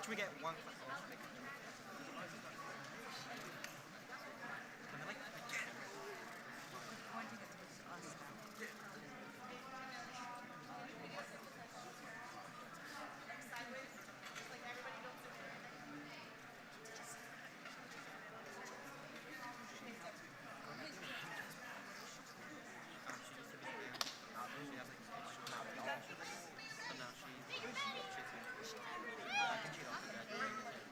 Watch me get one clip. And they're like, Pointing at us now. she used to be here. She has like not at all. But now she's I think she'd also graduate.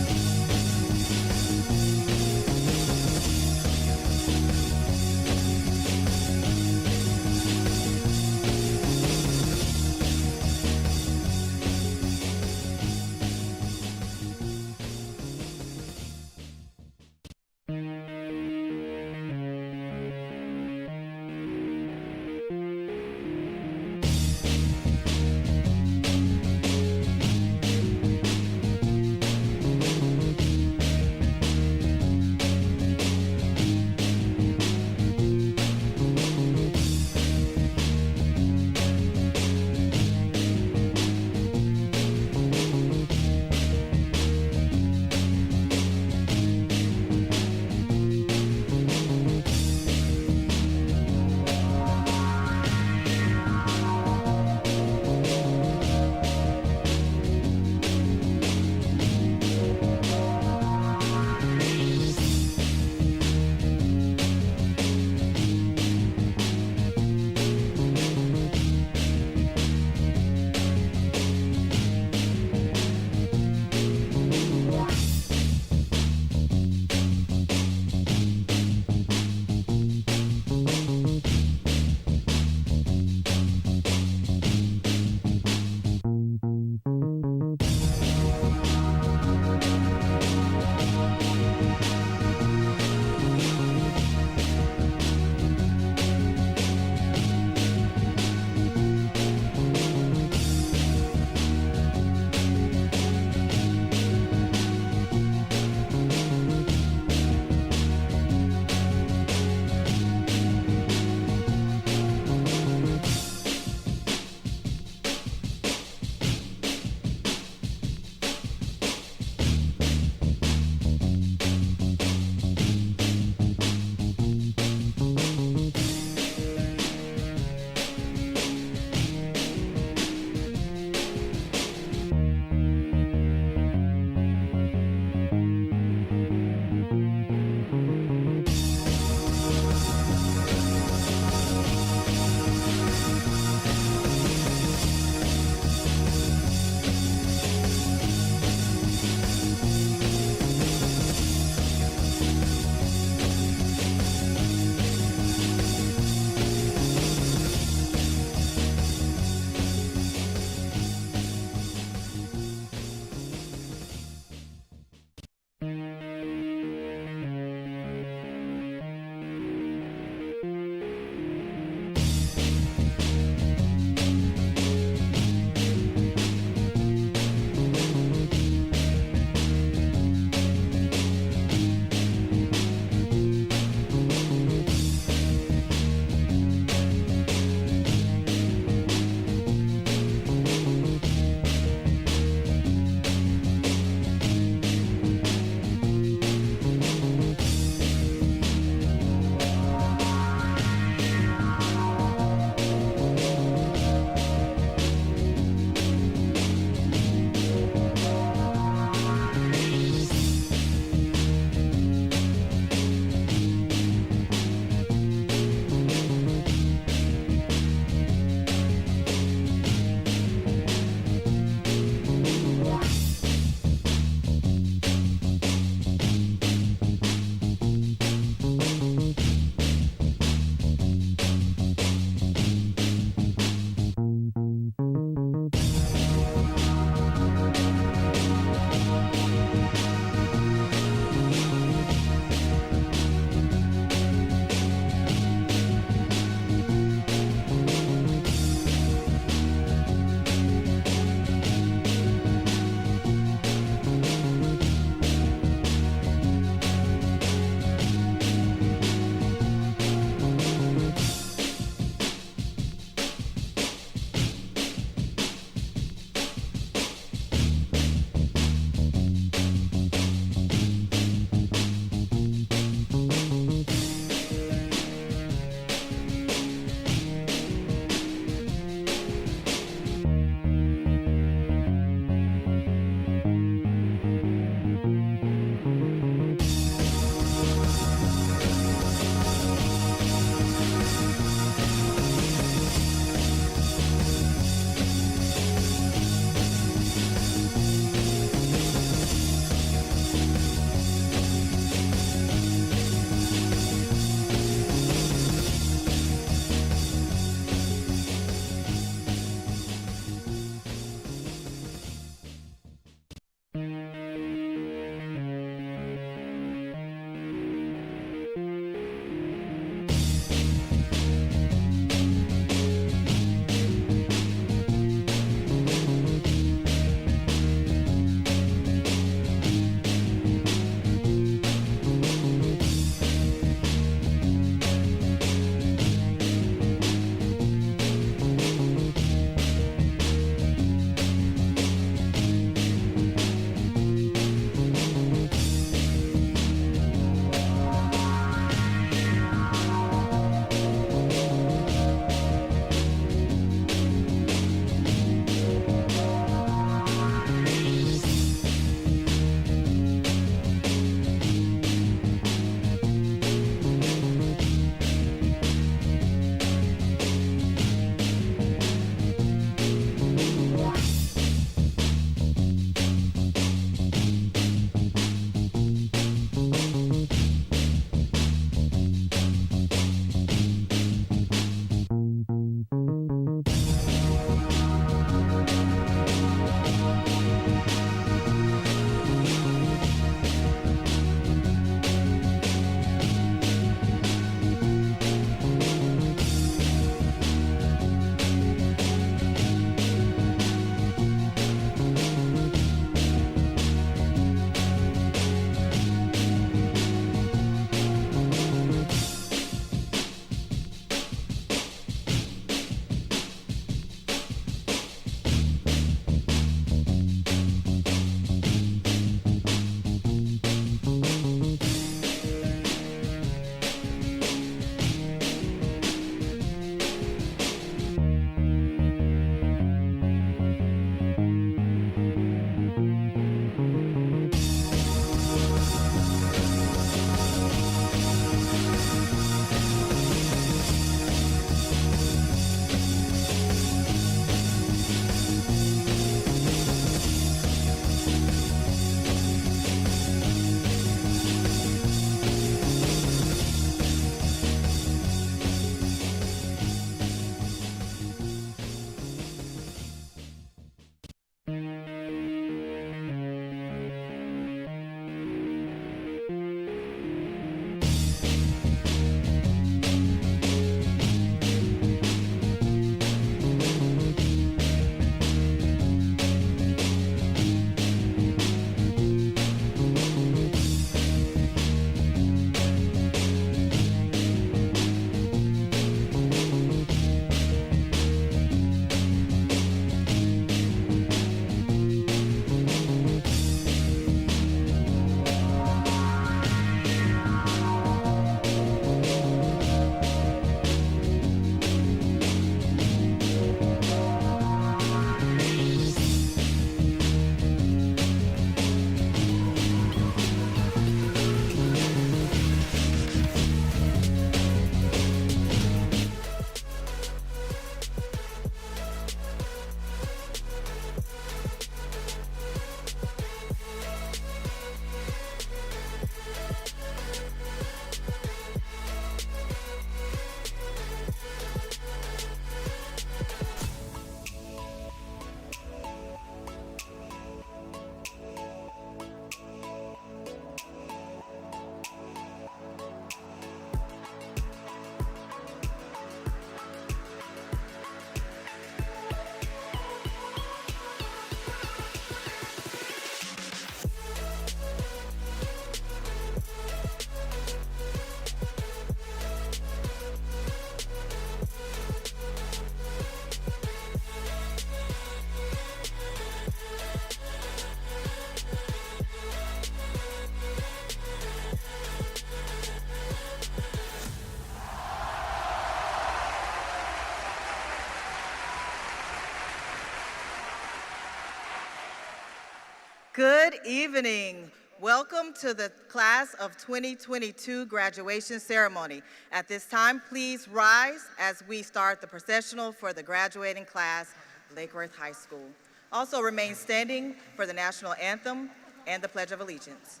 Good evening. Welcome to the Class of 2022 graduation ceremony. At this time, please rise as we start the processional for the graduating class, Lake Worth High School. Also remain standing for the national anthem and the Pledge of Allegiance.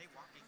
They walking.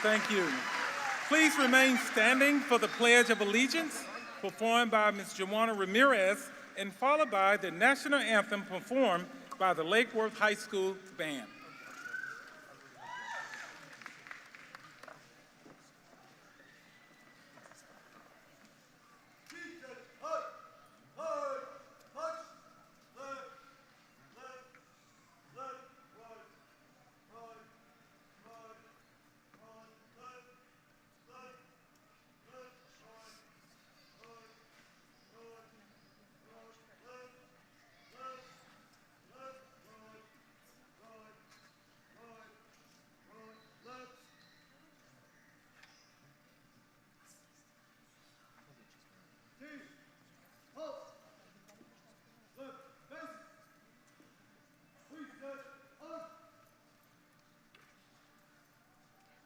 Thank you. Please remain standing for the Pledge of Allegiance, performed by Ms. Joanna Ramirez, and followed by the National Anthem performed by the Lake Worth High School Band.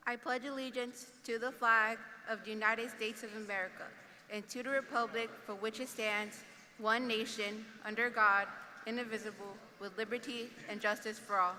I pledge allegiance to the flag of the United States of America and to the republic for which it stands, one nation, under God, indivisible, with liberty and justice for all.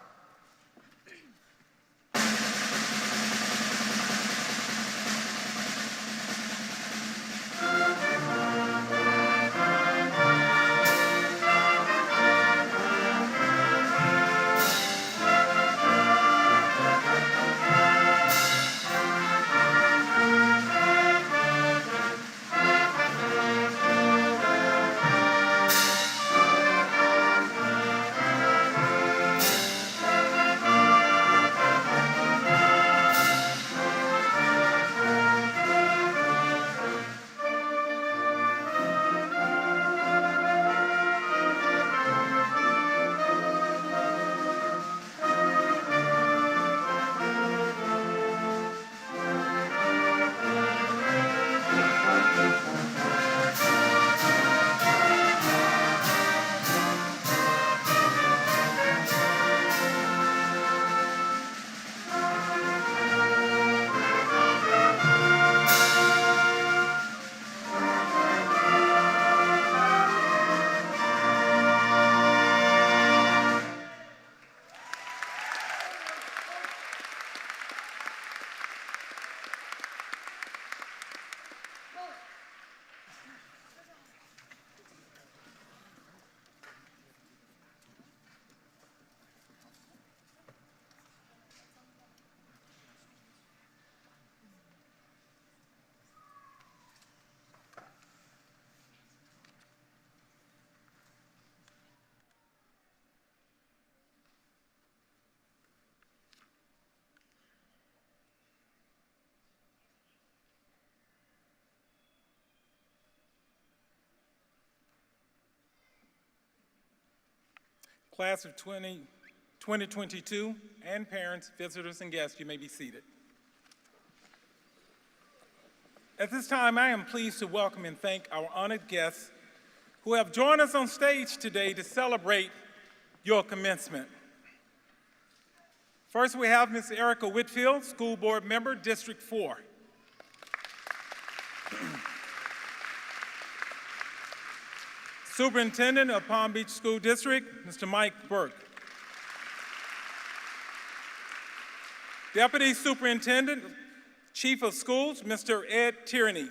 Class of 2022 and parents, visitors, and guests, you may be seated. At this time, I am pleased to welcome and thank our honored guests who have joined us on stage today to celebrate your commencement. First, we have Ms. Erica Whitfield, School Board Member, District 4. Superintendent of Palm Beach School District, Mr. Mike Burke. Deputy Superintendent, Chief of Schools, Mr. Ed Tierney.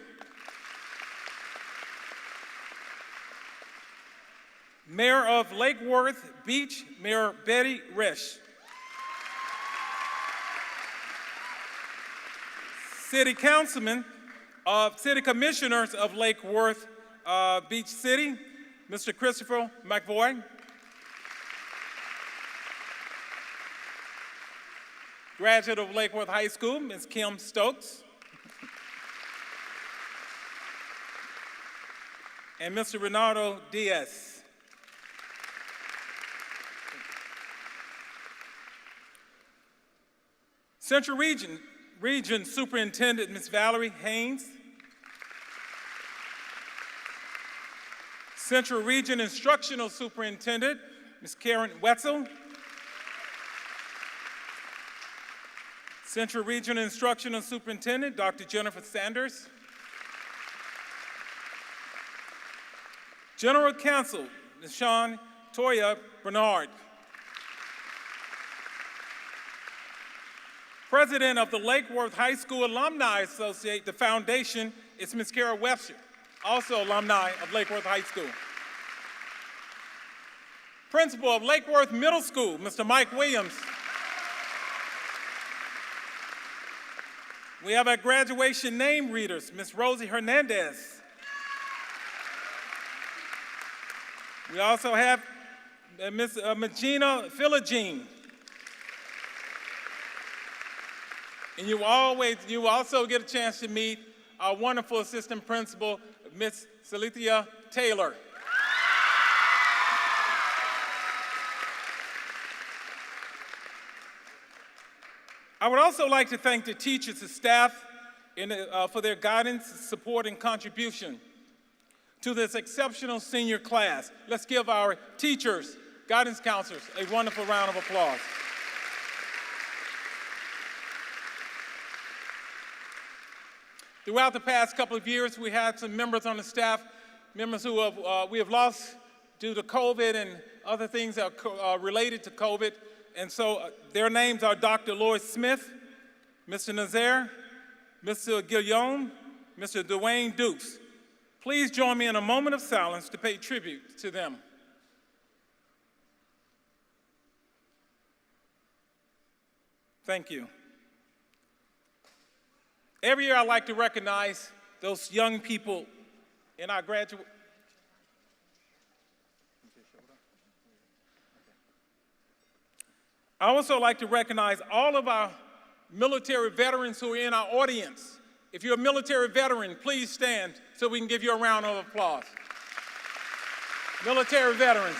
Mayor of Lake Worth Beach, Mayor Betty Resch. City Commissioners of Lake Worth Beach City, Mr. Christopher McVoy. Graduate of Lake Worth High School, Ms. Kim Stokes. And Mr. Renato Diaz. Central Region Superintendent, Ms. Valerie Haynes. Central Region Instructional Superintendent, Ms. Karen Wetzel. Central Region Instructional Superintendent, Dr. Jennifer Sanders. General Counsel, Ms. Sean Toya Bernard. President of the Lake Worth High School Alumni Association, the foundation, is Ms. Kara Webster, also alumni of Lake Worth High School. Principal of Lake Worth Middle School, Mr. Mike Williams. We have our graduation name readers, Ms. Rosie Hernandez. We also have Ms. Magina Philogene. And you also get a chance to meet our wonderful assistant principal, Ms. Celithia Taylor. I would also like to thank the teachers and staff for their guidance, support, and contribution to this exceptional senior class. Let's give our teachers, guidance counselors, a wonderful round of applause. Throughout the past couple of years, we had some members on the staff, members who we have lost due to COVID and other things that are related to COVID. And so their names are Dr. Lloyd Smith, Mr. Nazaire, Mr. Guillaume, Mr. Dwayne Dukes. Please join me in a moment of silence to pay tribute to them. Thank you. Every year I like to recognize those young people in our graduate. I also like to recognize all of our military veterans who are in our audience. If you're a military veteran, please stand so we can give you a round of applause. Military veterans,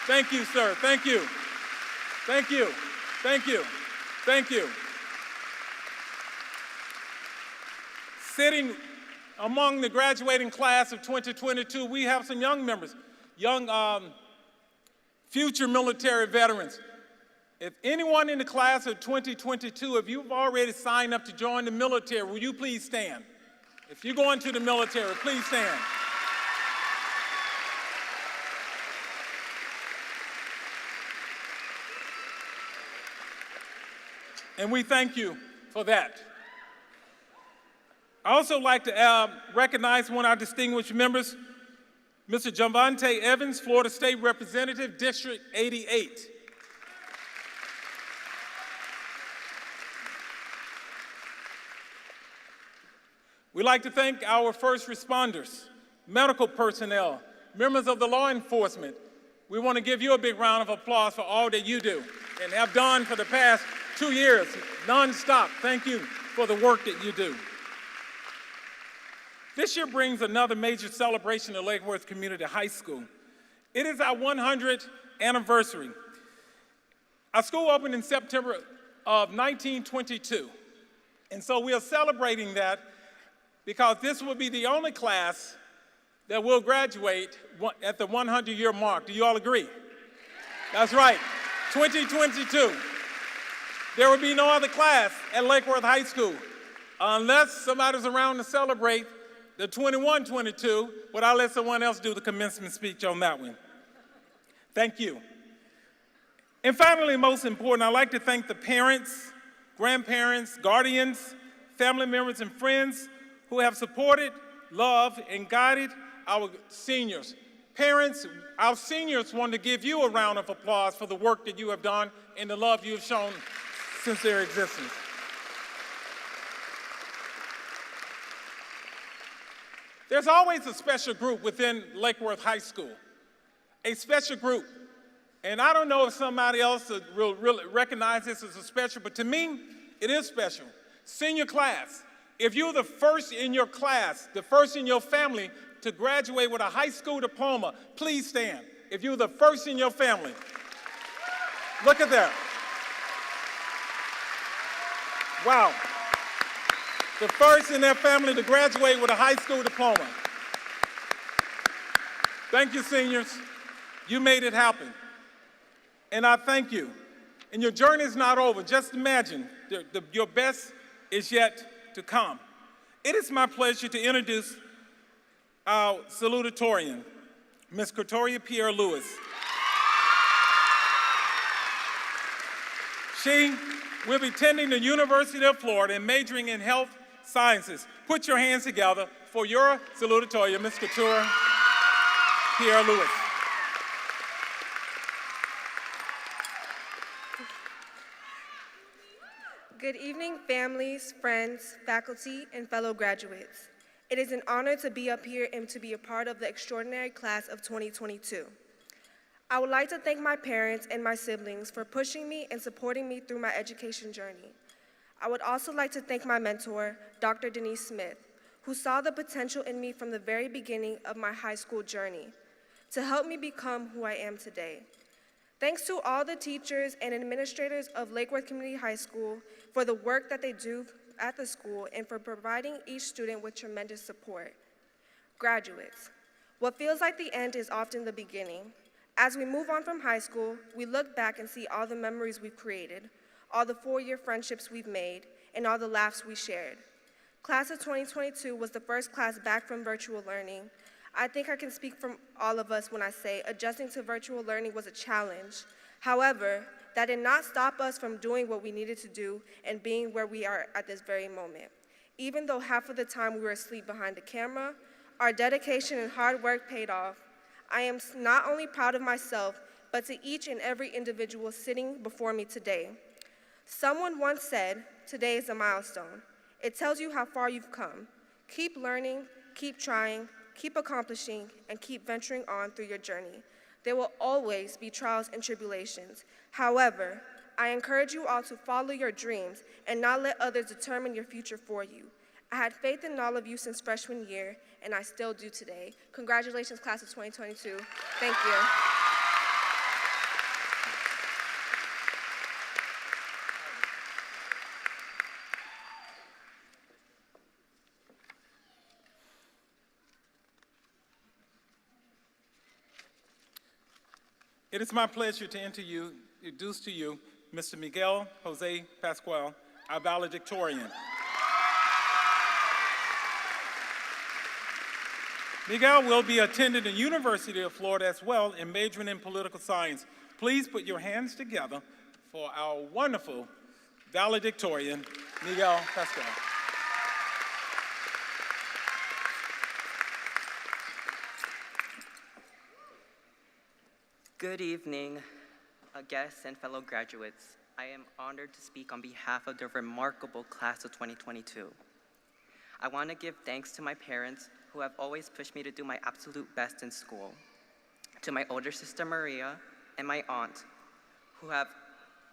thank you, sir, thank you. Thank you, thank you, thank you. Sitting among the graduating class of 2022, we have some young members, young future military veterans. If anyone in the class of 2022, if you've already signed up to join the military, will you please stand? If you're going to the military, please stand. And we thank you for that. I also like to recognize one of our distinguished members, Mr. Javante Evans, Florida State Representative, District 88. We'd like to thank our first responders, medical personnel, members of the law enforcement. We want to give you a big round of applause for all that you do and have done for the past 2 years, nonstop. Thank you for the work that you do. This year brings another major celebration to Lake Worth Community High School. It is our 100th anniversary. Our school opened in September of 1922, and so we are celebrating that because this will be the only class that will graduate at the 100-year mark. Do you all agree? That's right, 2022. There will be no other class at Lake Worth High School unless somebody's around to celebrate the 21-22, but I'll let someone else do the commencement speech on that one. Thank you. And finally, most important, I'd like to thank the parents, grandparents, guardians, family members, and friends who have supported, loved, and guided our seniors. Parents, our seniors want to give you a round of applause for the work that you have done and the love you have shown since their existence. There's always a special group within Lake Worth High School, a special group. And I don't know if somebody else will really recognize this as a special, but to me, it is special. Senior class. If you're the first in your class, the first in your family to graduate with a high school diploma, please stand. If you're the first in your family. Look at that. Wow. The first in their family to graduate with a high school diploma. Thank you, seniors. You made it happen. And I thank you. And your journey is not over. Just imagine, your best is yet to come. It is my pleasure to introduce our salutatorian, Ms. Katoria Pierre-Lewis. She will be attending the University of Florida and majoring in health sciences. Put your hands together for your salutatorian, Ms. Couture Pierre Lewis. Good evening, families, friends, faculty, and fellow graduates. It is an honor to be up here and to be a part of the extraordinary class of 2022. I would like to thank my parents and my siblings for pushing me and supporting me through my education journey. I would also like to thank my mentor, Dr. Denise Smith, who saw the potential in me from the very beginning of my high school journey to help me become who I am today. Thanks to all the teachers and administrators of Lake Worth Community High School for the work that they do at the school and for providing each student with tremendous support. Graduates, what feels like the end is often the beginning. As we move on from high school, we look back and see all the memories we've created, all the four-year friendships we've made, and all the laughs we shared. Class of 2022 was the first class back from virtual learning. I think I can speak from all of us when I say adjusting to virtual learning was a challenge. However, that did not stop us from doing what we needed to do and being where we are at this very moment. Even though half of the time we were asleep behind the camera, our dedication and hard work paid off. I am not only proud of myself, but to each and every individual sitting before me today. Someone once said, today is a milestone. It tells you how far you've come. Keep learning, keep trying, keep accomplishing, and keep venturing on through your journey. There will always be trials and tribulations. However, I encourage you all to follow your dreams and not let others determine your future for you. I had faith in all of you since freshman year, and I still do today. Congratulations, class of 2022. Thank you. It is my pleasure to introduce to you Mr. Miguel Jose Pascual, our valedictorian. Miguel will be attending the University of Florida as well and majoring in political science. Please put your hands together for our wonderful valedictorian, Miguel Pascual. Good evening, guests and fellow graduates. I am honored to speak on behalf of the remarkable class of 2022. I want to give thanks to my parents who have always pushed me to do my absolute best in school, to my older sister Maria and my aunt who have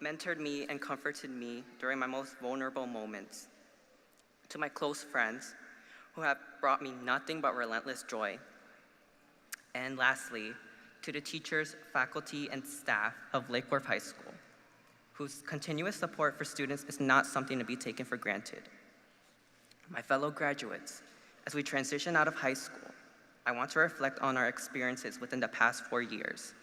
mentored me and comforted me during my most vulnerable moments, to my close friends who have brought me nothing but relentless joy, and lastly, to the teachers, faculty, and staff of Lake Worth High School, whose continuous support for students is not something to be taken for granted. My fellow graduates, as we transition out of high school, I want to reflect on our experiences within the past 4 years.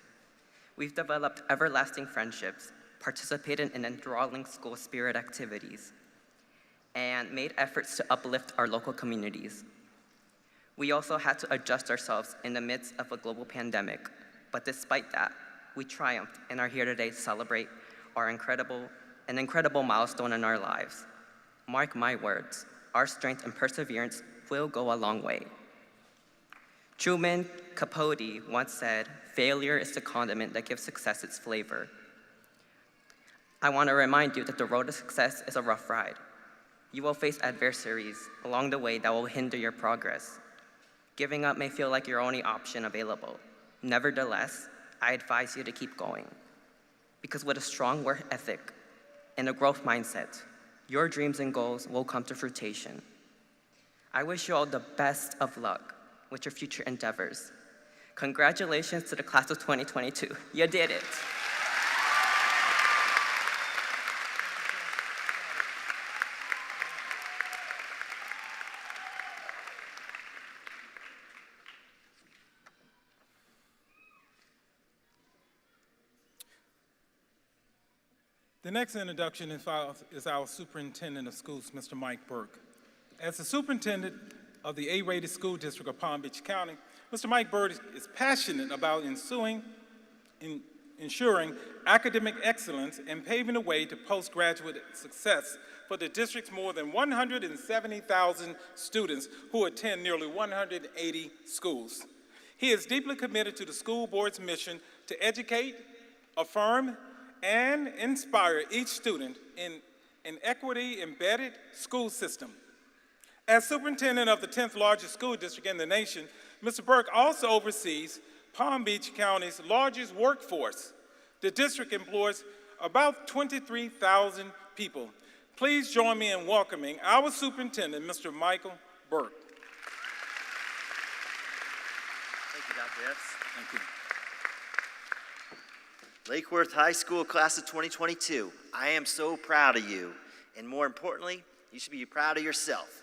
We've developed everlasting friendships, participated in enthralling school spirit activities, and made efforts to uplift our local communities. We also had to adjust ourselves in the midst of a global pandemic, but despite that, we triumphed and are here today to celebrate an incredible milestone in our lives. Mark my words, our strength and perseverance will go a long way. Truman Capote once said, "Failure is the condiment that gives success its flavor." I want to remind you that the road to success is a rough ride. You will face adversaries along the way that will hinder your progress. Giving up may feel like your only option available. Nevertheless, I advise you to keep going. Because with a strong work ethic and a growth mindset, your dreams and goals will come to fruition. I wish you all the best of luck with your future endeavors. Congratulations to the class of 2022. You did it. The next introduction is our Superintendent of Schools, Mr. Mike Burke. As the Superintendent of the A-rated school district of Palm Beach County, Mr. Mike Burke is passionate about ensuring ensuring academic excellence and paving the way to postgraduate success for the district's more than 170,000 students who attend nearly 180 schools. He is deeply committed to the school board's mission to educate, affirm, and inspire each student in an equity-embedded school system. As superintendent of the 10th largest school district in the nation, Mr. Burke also oversees Palm Beach County's largest workforce. The district employs about 23,000 people. Please join me in welcoming our superintendent, Mr. Michael Burke. Thank you, Dr. Epps. Thank you. Lake Worth High School Class of 2022, I am so proud of you. And more importantly, you should be proud of yourself.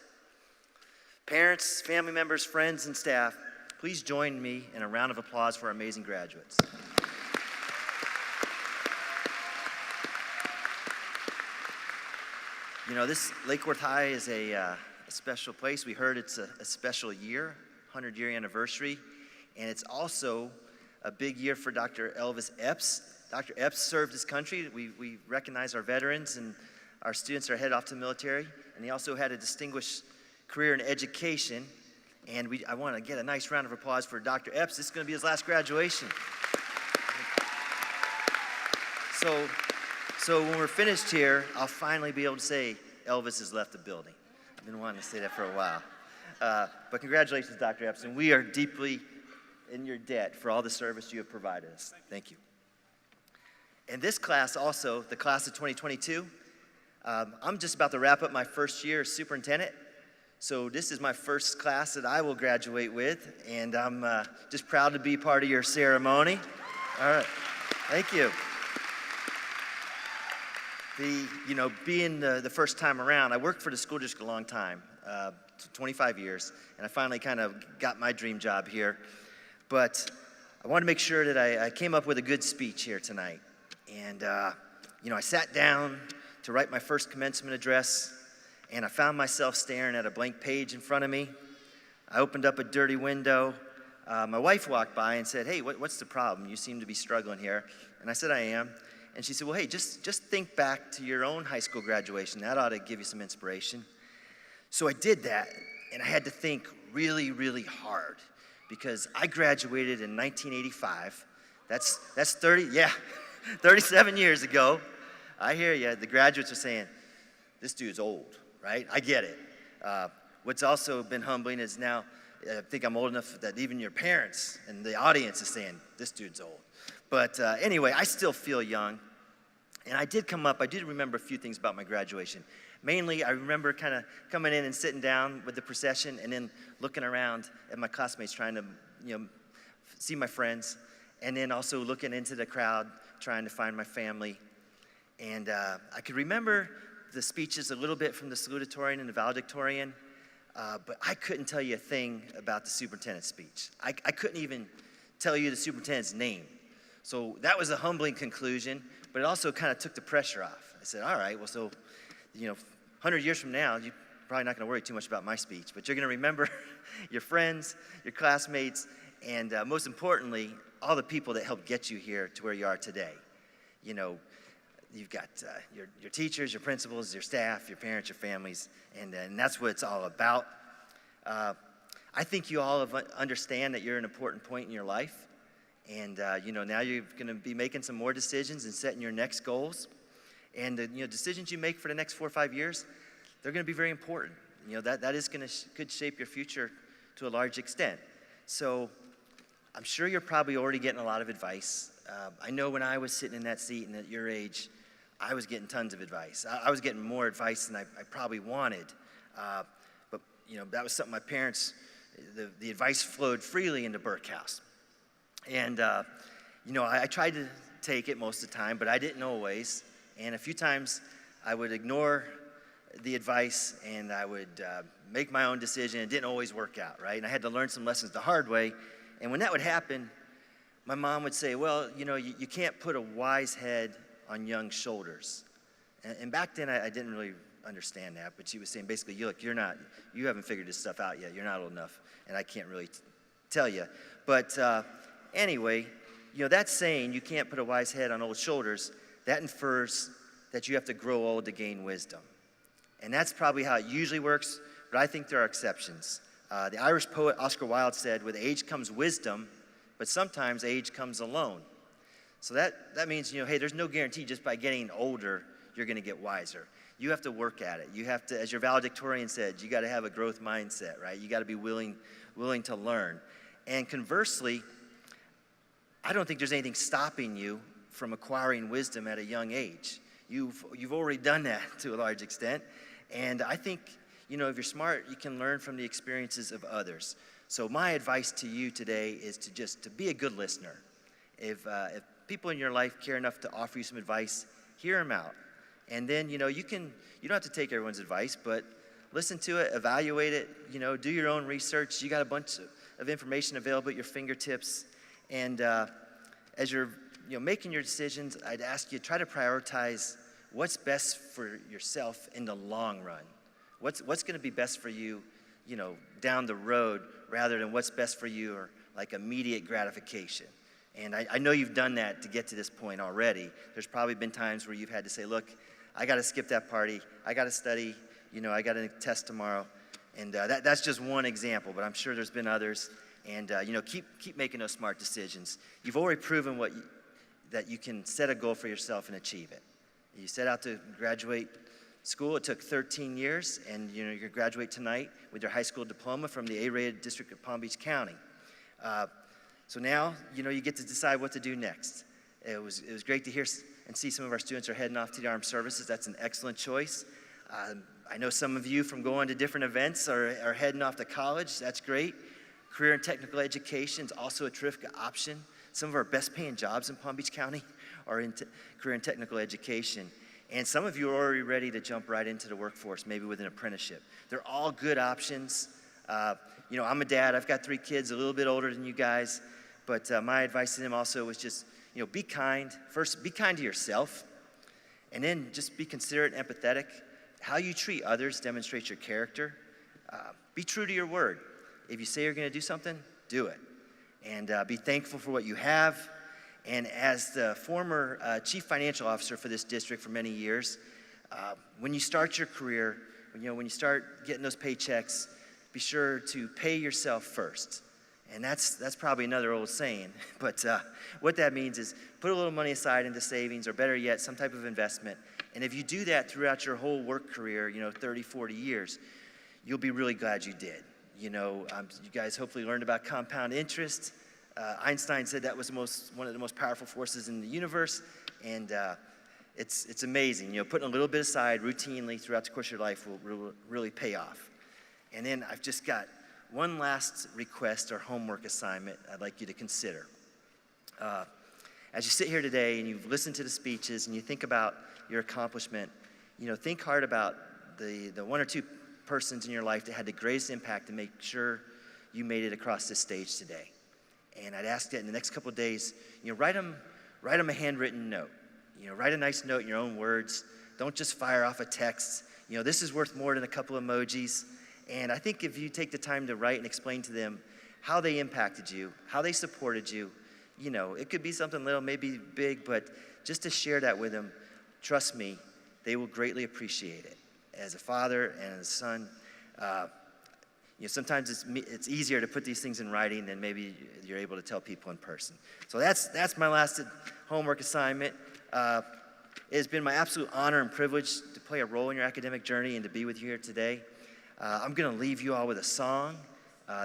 Parents, family members, friends, and staff, please join me in a round of applause for our amazing graduates. You know, this Lake Worth High is a special place. We heard it's a special year, 100-year anniversary, and it's also a big year for Dr. Elvis Epps. Dr. Epps served his country. We recognize our veterans and our students that are headed off to the military, and he also had a distinguished career in education, and I want to get a nice round of applause for Dr. Epps. This is going to be his last graduation. So when we're finished here, I'll finally be able to say Elvis has left the building. I've been wanting to say that for a while. But congratulations, Dr. Epps, and we are deeply in your debt for all the service you have provided us. Thank you. And this class also, the class of 2022, I'm just about to wrap up my first year as superintendent. So this is my first class that I will graduate with, and I'm just proud to be part of your ceremony. All right, thank you. Being the first time around, I worked for the school district a long time, 25 years, and I finally kind of got my dream job here. But I want to make sure that I came up with a good speech here tonight. And, I sat down to write my first commencement address, and I found myself staring at a blank page in front of me. I opened up a dirty window. My wife walked by and said, "Hey, what's the problem? You seem to be struggling here." And I said, "I am." And she said, "Well, hey, just think back to your own high school graduation. That ought to give you some inspiration." So I did that, and I had to think really, really hard, because I graduated in 1985. That's 37 years ago. I hear you. The graduates are saying, "This dude's old," right? I get it. What's also been humbling is now I think I'm old enough that even your parents and the audience is saying, "This dude's old." But anyway, I still feel young. And I did remember a few things about my graduation. Mainly, I remember kind of coming in and sitting down with the procession and then looking around at my classmates trying to, see my friends. And then also looking into the crowd, trying to find my family. And I could remember the speeches a little bit from the salutatorian and the valedictorian, but I couldn't tell you a thing about the superintendent's speech. I couldn't even tell you the superintendent's name. So that was a humbling conclusion, but it also kind of took the pressure off. I said, all right, well, so, 100 years from now, you're probably not going to worry too much about my speech, but you're going to remember your friends, your classmates, and most importantly, all the people that helped get you here to where you are today. You've got your teachers, your principals, your staff, your parents, your families, and that's what it's all about. I think you all understand that you're at an important point in your life. And, now you're going to be making some more decisions and setting your next goals. And the decisions you make for the next 4 or 5 years, they're going to be very important. That is going to could shape your future to a large extent. So I'm sure you're probably already getting a lot of advice. I know when I was sitting in that seat and at your age, I was getting tons of advice. I was getting more advice than I probably wanted. But that was something my parents, the advice flowed freely into Burke House. And, I tried to take it most of the time, but I didn't always. And a few times I would ignore the advice and I would make my own decision. It didn't always work out, right? And I had to learn some lessons the hard way. And when that would happen, my mom would say, well, you can't put a wise head on young shoulders. And back then I didn't really understand that, but she was saying basically, you haven't figured this stuff out yet. You're not old enough, and I can't really tell you. But anyway, that saying, you can't put a wise head on old shoulders, that infers that you have to grow old to gain wisdom. And that's probably how it usually works, but I think there are exceptions. The Irish poet Oscar Wilde said, with age comes wisdom, but sometimes age comes alone. So that means, hey, there's no guarantee just by getting older, you're going to get wiser. You have to work at it. You have to, as your valedictorian said, you got to have a growth mindset, right? You got to be willing to learn. And conversely, I don't think there's anything stopping you from acquiring wisdom at a young age. You've already done that to a large extent. And I think, if you're smart, you can learn from the experiences of others. So my advice to you today is to be a good listener. If people in your life care enough to offer you some advice, hear them out. And then, you don't have to take everyone's advice, but listen to it, evaluate it, do your own research. You got a bunch of information available at your fingertips. And as you're making your decisions, I'd ask you, try to prioritize what's best for yourself in the long run. What's going to be best for you, down the road, rather than what's best for you or like immediate gratification. And I know you've done that to get to this point already. There's probably been times where you've had to say, look, I got to skip that party. I got to study. I got a test tomorrow. And that's just one example, but I'm sure there's been others. And, keep making those smart decisions. You've already proven that you can set a goal for yourself and achieve it. You set out to graduate school. It took 13 years, and, you're going to graduate tonight with your high school diploma from the A-rated district of Palm Beach County. So now, you get to decide what to do next. It was great to hear and see some of our students are heading off to the armed services. That's an excellent choice. I know some of you from going to different events are heading off to college. That's great. Career and technical education is also a terrific option. Some of our best paying jobs in Palm Beach County are in career and technical education. And some of you are already ready to jump right into the workforce, maybe with an apprenticeship. They're all good options. I'm a dad. I've got 3 kids, a little bit older than you guys. But my advice to them also was just, be kind. First, be kind to yourself. And then just be considerate and empathetic. How you treat others demonstrates your character. Be true to your word. If you say you're going to do something, do it. And be thankful for what you have. And as the former chief financial officer for this district for many years, when you start your career, when you start getting those paychecks, be sure to pay yourself first. And that's probably another old saying, but what that means is put a little money aside into savings, or better yet, some type of investment. And if you do that throughout your whole work career, 30, 40 years, you'll be really glad you did. You guys hopefully learned about compound interest. Einstein said that was one of the most powerful forces in the universe, and it's amazing. Putting a little bit aside routinely throughout the course of your life will really pay off. And then I've just got one last request or homework assignment I'd like you to consider. As you sit here today and you've listened to the speeches and you think about your accomplishment, think hard about the 1 or 2 persons in your life that had the greatest impact to make sure you made it across this stage today. And I'd ask that in the next couple of days, write them a handwritten note. Write a nice note in your own words. Don't just fire off a text. This is worth more than a couple emojis. And I think if you take the time to write and explain to them how they impacted you, how they supported you, it could be something little, maybe big, but just to share that with them, trust me, they will greatly appreciate it. As a father and as a son, sometimes it's easier to put these things in writing than maybe you're able to tell people in person. So that's my last homework assignment. It has been my absolute honor and privilege to play a role in your academic journey and to be with you here today. I'm going to leave you all with a song.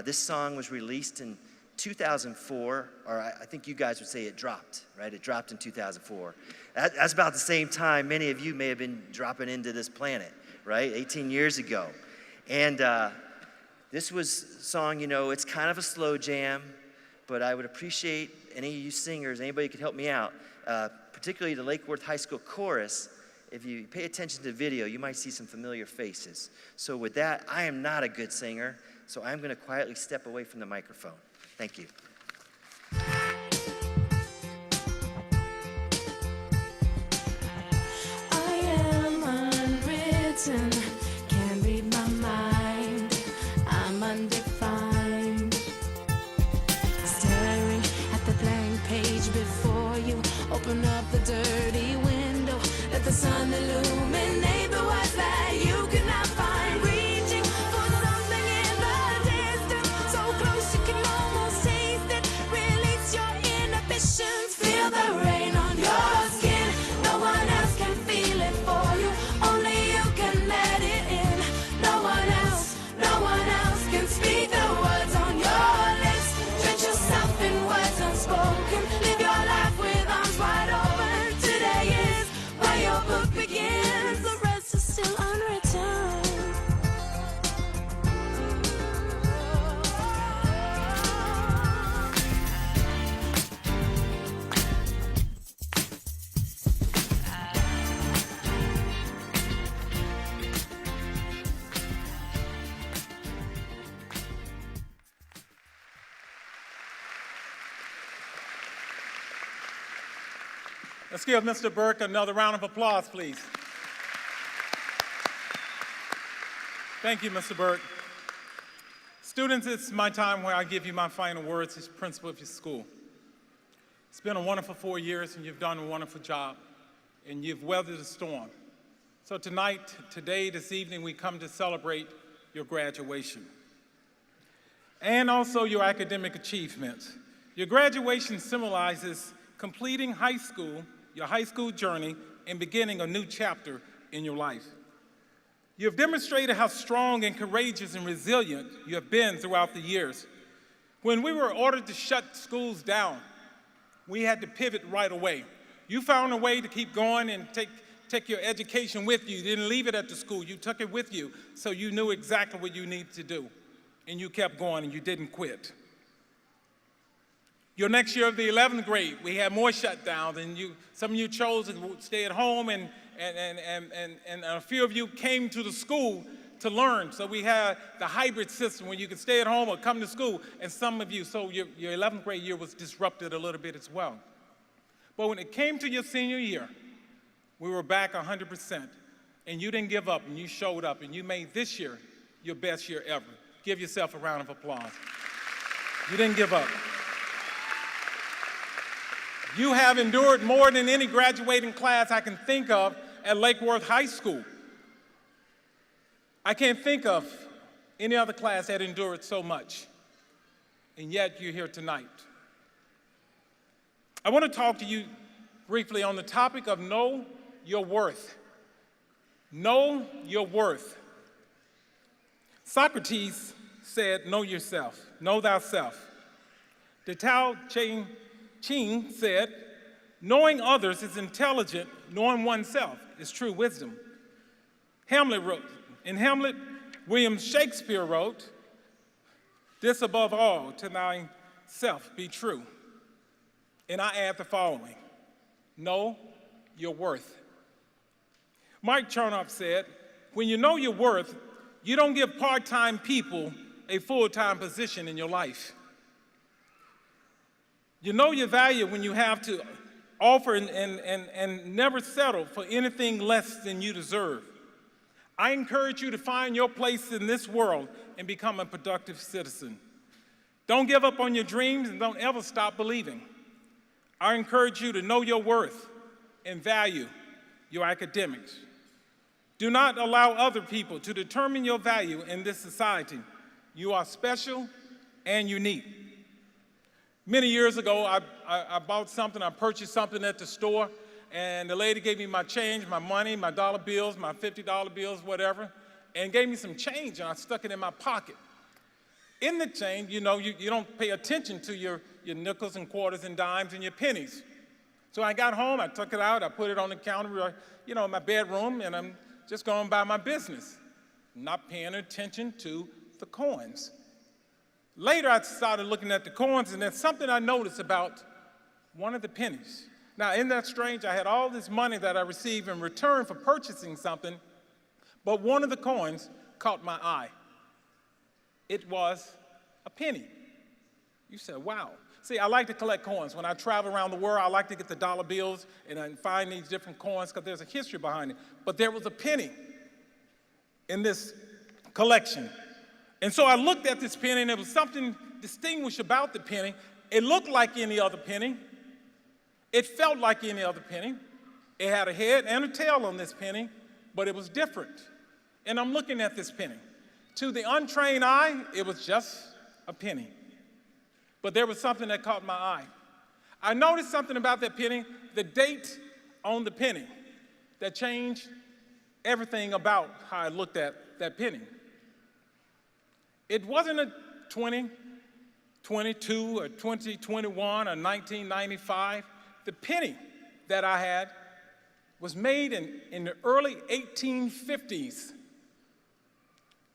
This song was released in 2004, or I think you guys would say it dropped, right? It dropped in 2004. That's about the same time many of you may have been dropping into this planet, right? 18 years ago. And this was a song, it's kind of a slow jam, but I would appreciate any of you singers, anybody who could help me out, particularly the Lake Worth High School chorus. If you pay attention to the video, you might see some familiar faces. So with that, I am not a good singer, so I'm going to quietly step away from the microphone. Thank you. I am unwritten, can't read my mind, I'm undefined, staring at the blank page before Open up the dirty window, let the sun illuminate the words that you cannot find. Reaching for something in the distance, so close you can almost taste it. Release your inhibitions, feel the rain on your skin. No one else can feel it for you, only you can let it in. No one else can speak the words on your lips. Drench yourself in words unspoken, live your life with arms wide open. Today is where your book begins, the rest is still unwritten. Let's give Mr. Burke another round of applause, please. Thank you, Mr. Burke. Students, it's my time where I give you my final words as principal of your school. It's been a wonderful 4 years, and you've done a wonderful job, and you've weathered the storm. So tonight, today, this evening, we come to celebrate your graduation and also your academic achievements. Your graduation symbolizes completing high school, your high school journey, and beginning a new chapter in your life. You have demonstrated how strong and courageous and resilient you have been throughout the years. When we were ordered to shut schools down, we had to pivot right away. You found a way to keep going and take your education with you. You didn't leave it at the school, you took it with you, so you knew exactly what you needed to do. And you kept going and you didn't quit. Your next year of the 11th grade, we had more shutdowns, and some of you chose to stay at home, and a few of you came to the school to learn. So we had the hybrid system where you could stay at home or come to school, and some of you, so your 11th grade year was disrupted a little bit as well. But when it came to your senior year, we were back 100%, and you didn't give up, and you showed up, and you made this year your best year ever. Give yourself a round of applause. You didn't give up. You have endured more than any graduating class I can think of at Lake Worth High School. I can't think of any other class that endured so much, and yet you're here tonight. I want to talk to you briefly on the topic of know your worth. Know your worth. Socrates said, know yourself, know thyself. The Tao Te Ching said, knowing others is intelligent, knowing oneself is true wisdom. In Hamlet, William Shakespeare wrote, this above all, to thyself be true. And I add the following, know your worth. Mike Chernoff said, when you know your worth, you don't give part-time people a full-time position in your life. You know your value when you have to offer and never settle for anything less than you deserve. I encourage you to find your place in this world and become a productive citizen. Don't give up on your dreams and don't ever stop believing. I encourage you to know your worth and value your academics. Do not allow other people to determine your value in this society. You are special and unique. Many years ago, I bought something, I purchased something at the store, and the lady gave me my change, my money, my dollar bills, my $50 bills, whatever, and gave me some change, and I stuck it in my pocket. In the change, you know, you don't pay attention to your nickels and quarters and dimes and your pennies. So I got home, I took it out, I put it on the counter, in my bedroom, and I'm just going about my business, not paying attention to the coins. Later, I started looking at the coins, and there's something I noticed about one of the pennies. Now, isn't that strange? I had all this money that I received in return for purchasing something, but one of the coins caught my eye. It was a penny. You said, wow. See, I like to collect coins. When I travel around the world, I like to get the dollar bills and find these different coins because there's a history behind it. But there was a penny in this collection. And so I looked at this penny, and there was something distinguished about the penny. It looked like any other penny. It felt like any other penny. It had a head and a tail on this penny, but it was different. And I'm looking at this penny. To the untrained eye, it was just a penny. But there was something that caught my eye. I noticed something about that penny, the date on the penny, that changed everything about how I looked at that penny. It wasn't a 2022 or 2021 or 1995. The penny that I had was made in the early 1850s.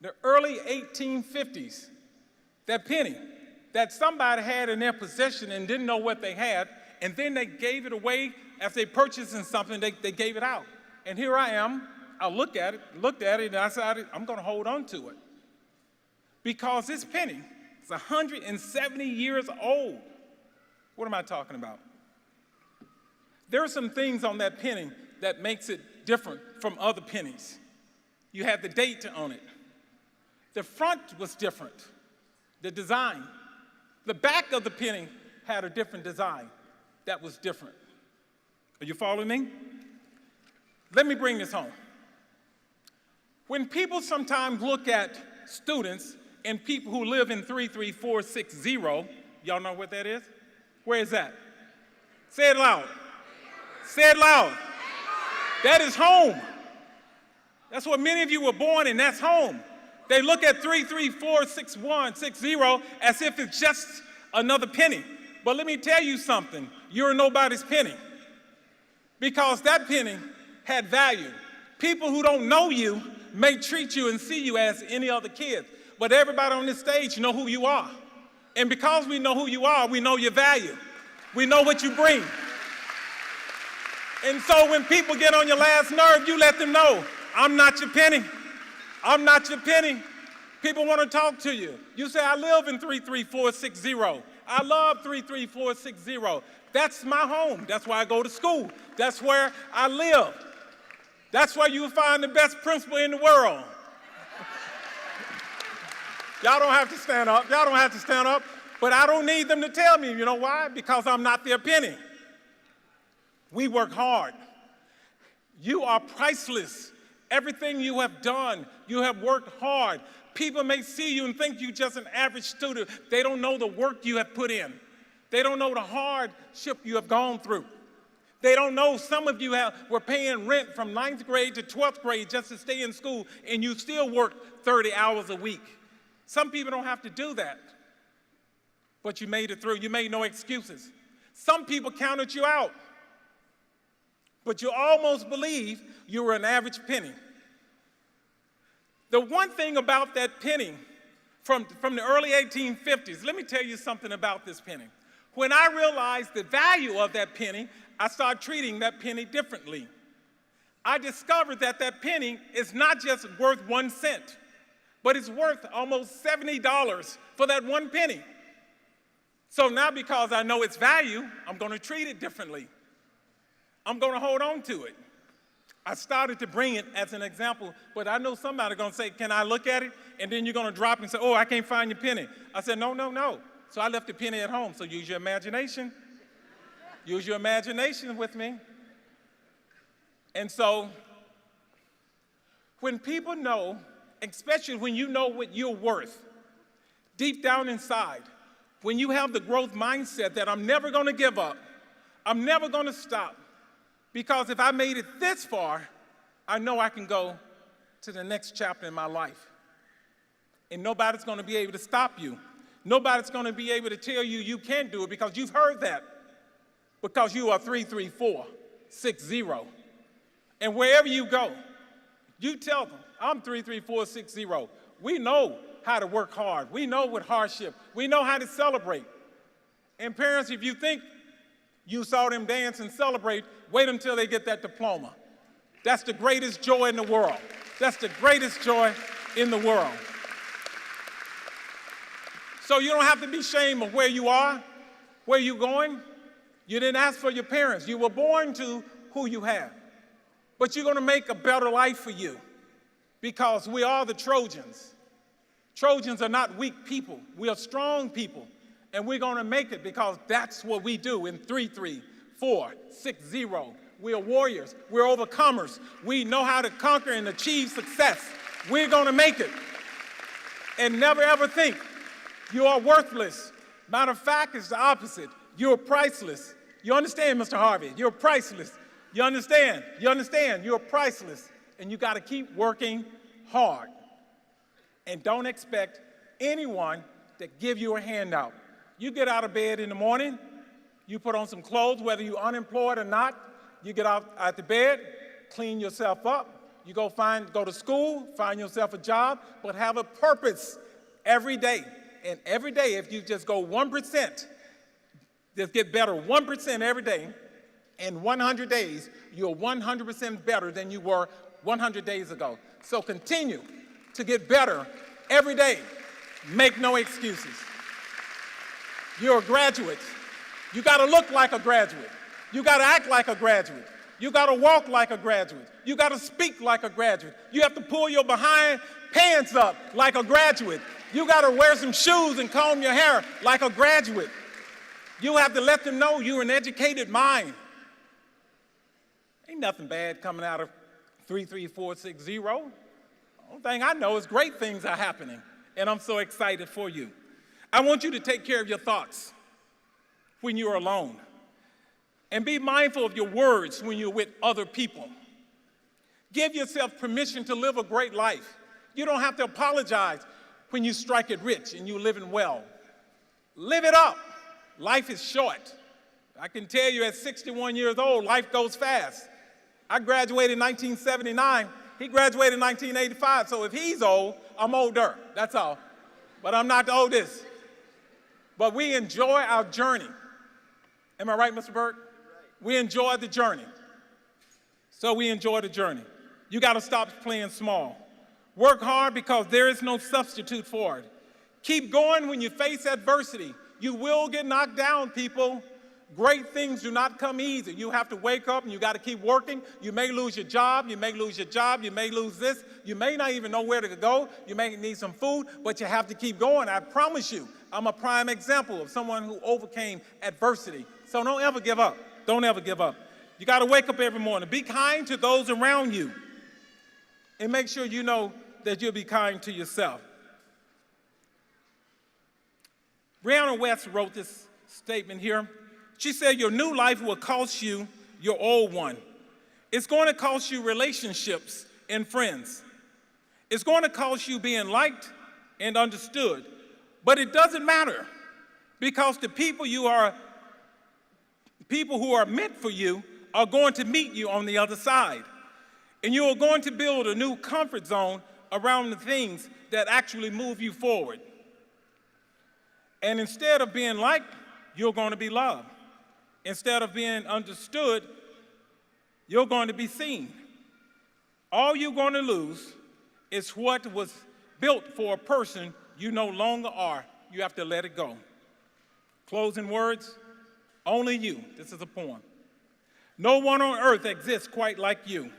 The early 1850s. That penny that somebody had in their possession and didn't know what they had, and then they gave it away after they purchased something, they gave it out. And here I am, I looked at it, and I decided I'm gonna hold on to it. Because this penny is 170 years old. What am I talking about? There are some things on that penny that makes it different from other pennies. You had the date on it. The front was different, the design. The back of the penny had a different design that was different. Are you following me? Let me bring this home. When people sometimes look at students and people who live in 33460, y'all know what that is? Where is that? Say it loud. Say it loud. That is home. That's what many of you were born in, that's home. They look at 3346160 as if it's just another penny. But let me tell you something, you're nobody's penny. Because that penny had value. People who don't know you may treat you and see you as any other kid. But everybody on this stage know who you are. And because we know who you are, we know your value. We know what you bring. And so when people get on your last nerve, you let them know, I'm not your penny. I'm not your penny. People want to talk to you. You say, I live in 33460. I love 33460. That's my home. That's where I go to school. That's where I live. That's where you find the best principal in the world. Y'all don't have to stand up. Y'all don't have to stand up. But I don't need them to tell me. You know why? Because I'm not their penny. We work hard. You are priceless. Everything you have done, you have worked hard. People may see you and think you're just an average student. They don't know the work you have put in. They don't know the hardship you have gone through. They don't know some of you were paying rent from 9th grade to 12th grade just to stay in school, and you still work 30 hours a week. Some people don't have to do that, but you made it through. You made no excuses. Some people counted you out, but you almost believe you were an average penny. The one thing about that penny from the early 1850s, let me tell you something about this penny. When I realized the value of that penny, I started treating that penny differently. I discovered that that penny is not just worth 1 cent, but it's worth almost $70 for that 1 penny. So now because I know its value, I'm going to treat it differently. I'm going to hold on to it. I started to bring it as an example, but I know somebody's going to say, can I look at it? And then you're going to drop and say, oh, I can't find your penny. I said, no, no, no. So I left the penny at home. So use your imagination. Use your imagination with me. And so when people know, especially when you know what you're worth, deep down inside, when you have the growth mindset that I'm never going to give up, I'm never going to stop, because if I made it this far, I know I can go to the next chapter in my life. And nobody's going to be able to stop you. Nobody's going to be able to tell you you can't do it, because you've heard that. Because you are 33460. And wherever you go, you tell them, I'm 33460. We know how to work hard. We know what hardship. We know how to celebrate. And parents, if you think you saw them dance and celebrate, wait until they get that diploma. That's the greatest joy in the world. That's the greatest joy in the world. So you don't have to be ashamed of where you are, where you're going. You didn't ask for your parents. You were born to who you have. But you're going to make a better life for you, because we are the Trojans. Trojans are not weak people. We are strong people. And we're going to make it, because that's what we do in 460. We are warriors. We're overcomers. We know how to conquer and achieve success. We're going to make it. And never ever think you are worthless. Matter of fact, it's the opposite. You're priceless. You understand, Mr. Harvey? You're priceless. You understand? You understand? You're priceless. And you got to keep working hard. And don't expect anyone to give you a handout. You get out of bed in the morning, you put on some clothes, whether you're unemployed or not, you get out the bed, clean yourself up, you go to school, find yourself a job, but have a purpose every day. And every day, if you just go 1%, just get better 1% every day, in 100 days, you're 100% better than you were 100 days ago. So continue to get better every day. Make no excuses. You're a graduate. You got to look like a graduate. You got to act like a graduate. You got to walk like a graduate. You got to speak like a graduate. You have to pull your behind pants up like a graduate. You got to wear some shoes and comb your hair like a graduate. You have to let them know you're an educated mind. Ain't nothing bad coming out of 33460. The only thing I know is great things are happening, and I'm so excited for you. I want you to take care of your thoughts when you're alone, and be mindful of your words when you're with other people. Give yourself permission to live a great life. You don't have to apologize when you strike it rich and you're living well. Live it up. Life is short. I can tell you at 61 years old, life goes fast. I graduated in 1979. He graduated in 1985. So if he's old, I'm older. That's all. But I'm not the oldest. But we enjoy our journey. Am I right, Mr. Burt? We enjoy the journey. So we enjoy the journey. You got to stop playing small. Work hard because there is no substitute for it. Keep going when you face adversity. You will get knocked down, people. Great things do not come easy. You have to wake up and you got to keep working. You may lose your job. You may lose your job. You may lose this. You may not even know where to go. You may need some food, but you have to keep going. I promise you, I'm a prime example of someone who overcame adversity. So don't ever give up. Don't ever give up. You got to wake up every morning. Be kind to those around you. And make sure you know that you'll be kind to yourself. Brianna West wrote this statement here. She said, your new life will cost you your old one. It's going to cost you relationships and friends. It's going to cost you being liked and understood. But it doesn't matter, because the people who are meant for you are going to meet you on the other side. And you are going to build a new comfort zone around the things that actually move you forward. And instead of being liked, you're going to be loved. Instead of being understood, you're going to be seen. All you're going to lose is what was built for a person you no longer are. You have to let it go. Closing words, only you. This is a poem. No one on earth exists quite like you.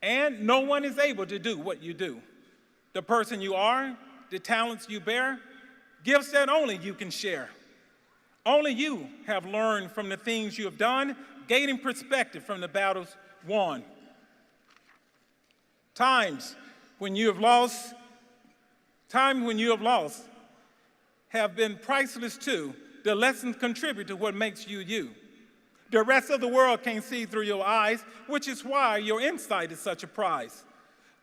And no one is able to do what you do. The person you are, the talents you bear, gifts that only you can share. Only you have learned from the things you have done, gaining perspective from the battles won. Times when you have lost have been priceless too. The lessons contribute to what makes you you. The rest of the world can't see through your eyes, which is why your insight is such a prize.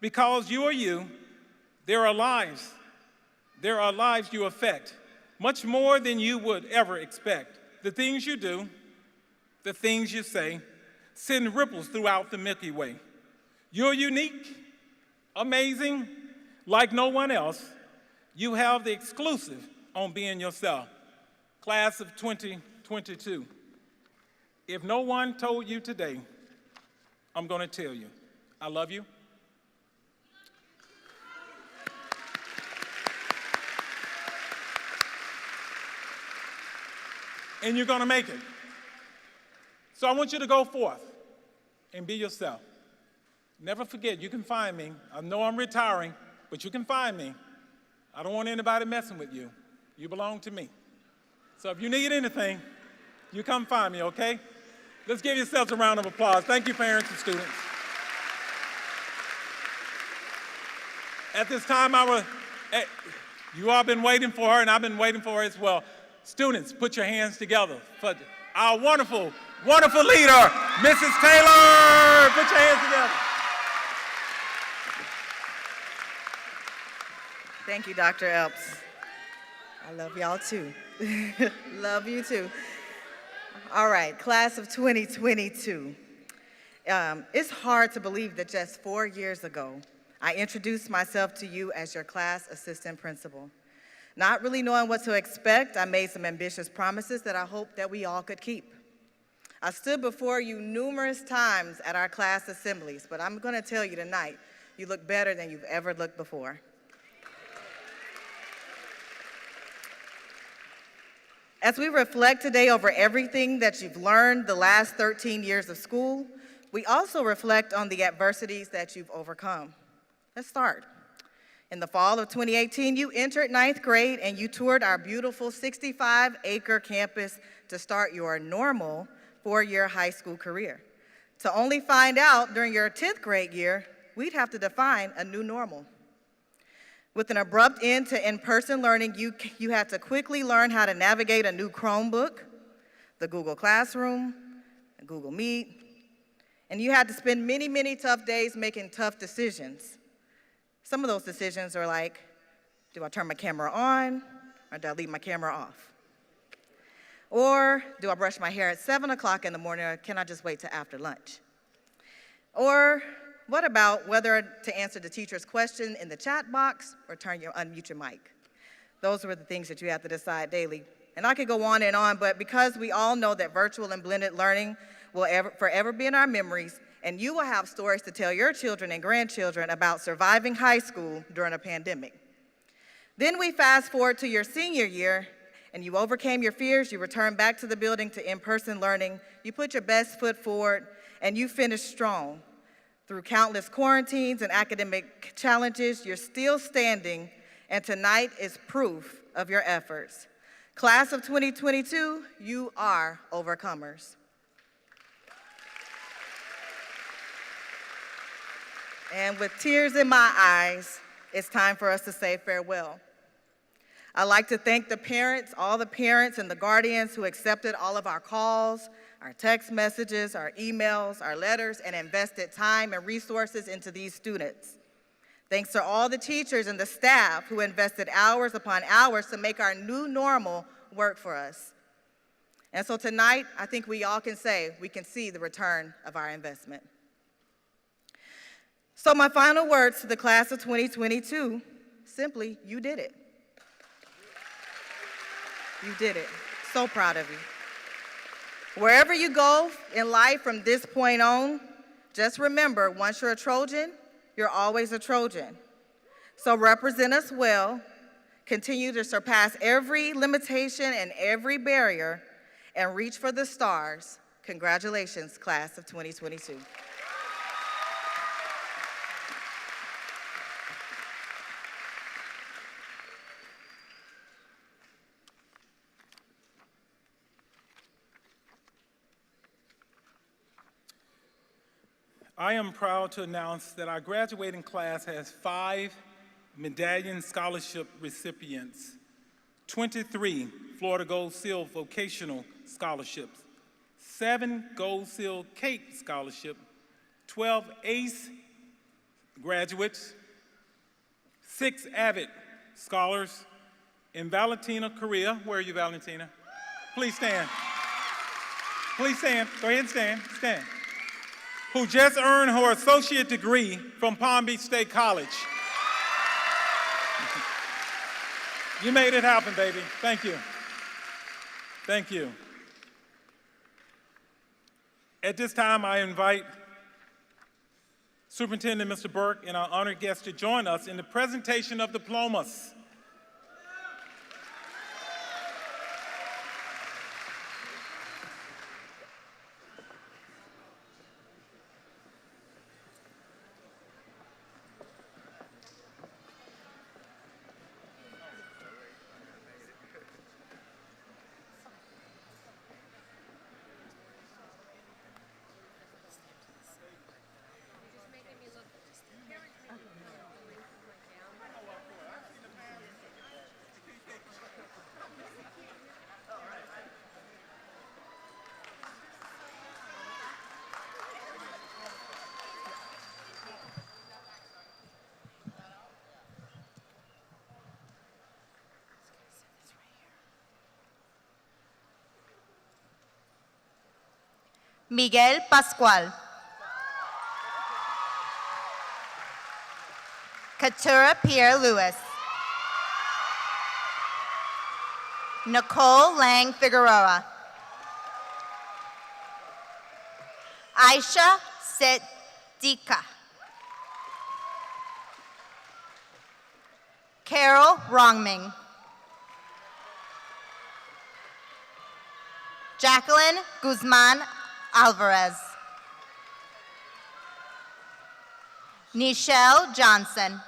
Because you are you, there are lives you affect, much more than you would ever expect. The things you do, the things you say, send ripples throughout the Milky Way. You're unique, amazing, like no one else. You have the exclusive on being yourself. Class of 2022. If no one told you today, I'm going to tell you. I love you. And you're going to make it. So I want you to go forth and be yourself. Never forget, you can find me. I know I'm retiring, but you can find me. I don't want anybody messing with you. You belong to me. So if you need anything, you come find me, okay? Let's give yourselves a round of applause. Thank you, parents and students. At this time, you all been waiting for her, and I've been waiting for her as well. Students, put your hands together for our wonderful, wonderful leader, Mrs. Taylor. Put your hands together. Thank you, Dr. Epps. I love y'all too. Love you too. All right, class of 2022. It's hard to believe that just 4 years ago, I introduced myself to you as your class assistant principal. Not really knowing what to expect, I made some ambitious promises that I hoped that we all could keep. I stood before you numerous times at our class assemblies, but I'm gonna tell you tonight, you look better than you've ever looked before. As we reflect today over everything that you've learned the last 13 years of school, we also reflect on the adversities that you've overcome. Let's start. In the fall of 2018, you entered 9th grade and you toured our beautiful 65-acre campus to start your normal 4-year high school career, to only find out during your 10th grade year, we'd have to define a new normal. With an abrupt end to in-person learning, you had to quickly learn how to navigate a new Chromebook, the Google Classroom, Google Meet, and you had to spend many, many tough days making tough decisions. Some of those decisions are like, do I turn my camera on or do I leave my camera off? Or do I brush my hair at 7 o'clock in the morning or can I just wait till after lunch? Or what about whether to answer the teacher's question in the chat box or unmute your mic? Those were the things that you have to decide daily. And I could go on, but because we all know that virtual and blended learning will forever be in our memories, and you will have stories to tell your children and grandchildren about surviving high school during a pandemic. Then we fast forward to your senior year, and you overcame your fears, you returned back to the building to in-person learning, you put your best foot forward, and you finished strong. Through countless quarantines and academic challenges, you're still standing, and tonight is proof of your efforts. Class of 2022, you are overcomers. And with tears in my eyes, it's time for us to say farewell. I'd like to thank the parents, all the parents and the guardians who accepted all of our calls, our text messages, our emails, our letters, and invested time and resources into these students. Thanks to all the teachers and the staff who invested hours upon hours to make our new normal work for us. And so tonight, I think we all can say we can see the return of our investment. So my final words to the class of 2022, simply, you did it. You did it. So proud of you. Wherever you go in life from this point on, just remember, once you're a Trojan, you're always a Trojan. So represent us well, continue to surpass every limitation and every barrier, and reach for the stars. Congratulations, class of 2022. I am proud to announce that our graduating class has 5 Medallion Scholarship recipients, 23 Florida Gold Seal Vocational Scholarships, 7 Gold Seal CAPE Scholarship, 12 ACE graduates, 6 Avid Scholars, and Valentina Correa. Where are you, Valentina? Please stand. Please stand. Go ahead and stand. Stand. Who just earned her associate degree from Palm Beach State College. You made it happen, baby. Thank you. Thank you. At this time, I invite Superintendent Mr. Burke and our honored guests to join us in the presentation of diplomas. Miguel Pascual. Katura Pierre Lewis. Nicole Lang Figueroa. Aisha Sedika. Carol Rongming. Jacqueline Guzman Alvarez. Nichelle Johnson.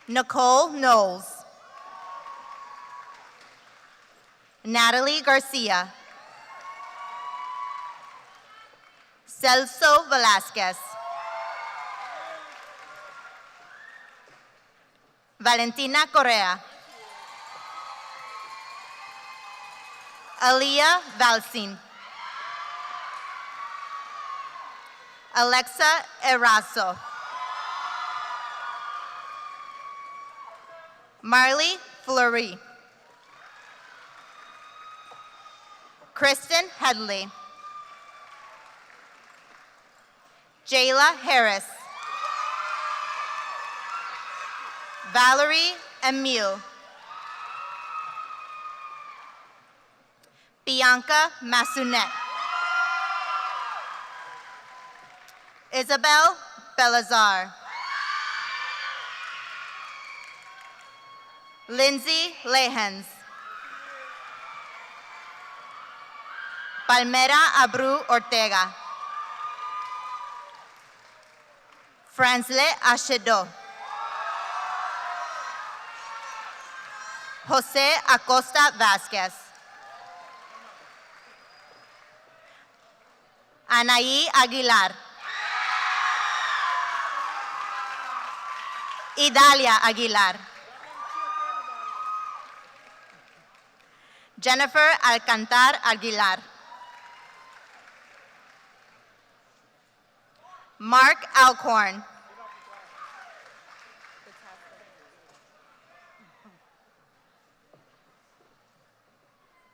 Nicole Knowles. Natalie Garcia. Celso Velasquez. Valentina Correa. Aliyah Valsin. Alexa Erazo. Marley Fleury. Kristen Headley. Jayla Harris. Valerie Emile. Bianca Masunet. Isabel Belazar. Lindsay Lehens. Palmera Abreu Ortega. Franzle Ashedo. Jose Acosta Vasquez. Anaí Aguilar. Idalia Aguilar. Jennifer Alcantar Aguilar. Mark Alcorn.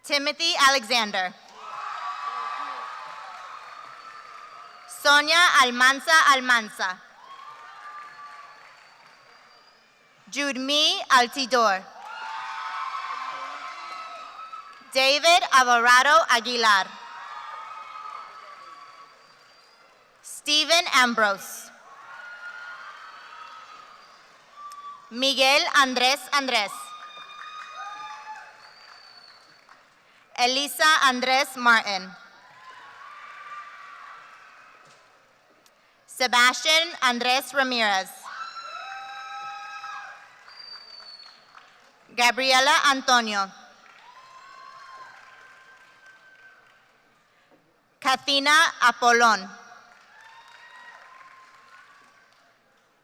Timothy Alexander. Sonia Almanza Almanza. Judmi Altidor. David Alvarado Aguilar. Stephen Ambrose. Miguel Andrés Andrés. Elisa Andrés Martin. Sebastian Andrés Ramirez. Gabriela Antonio. Kathina Apollon.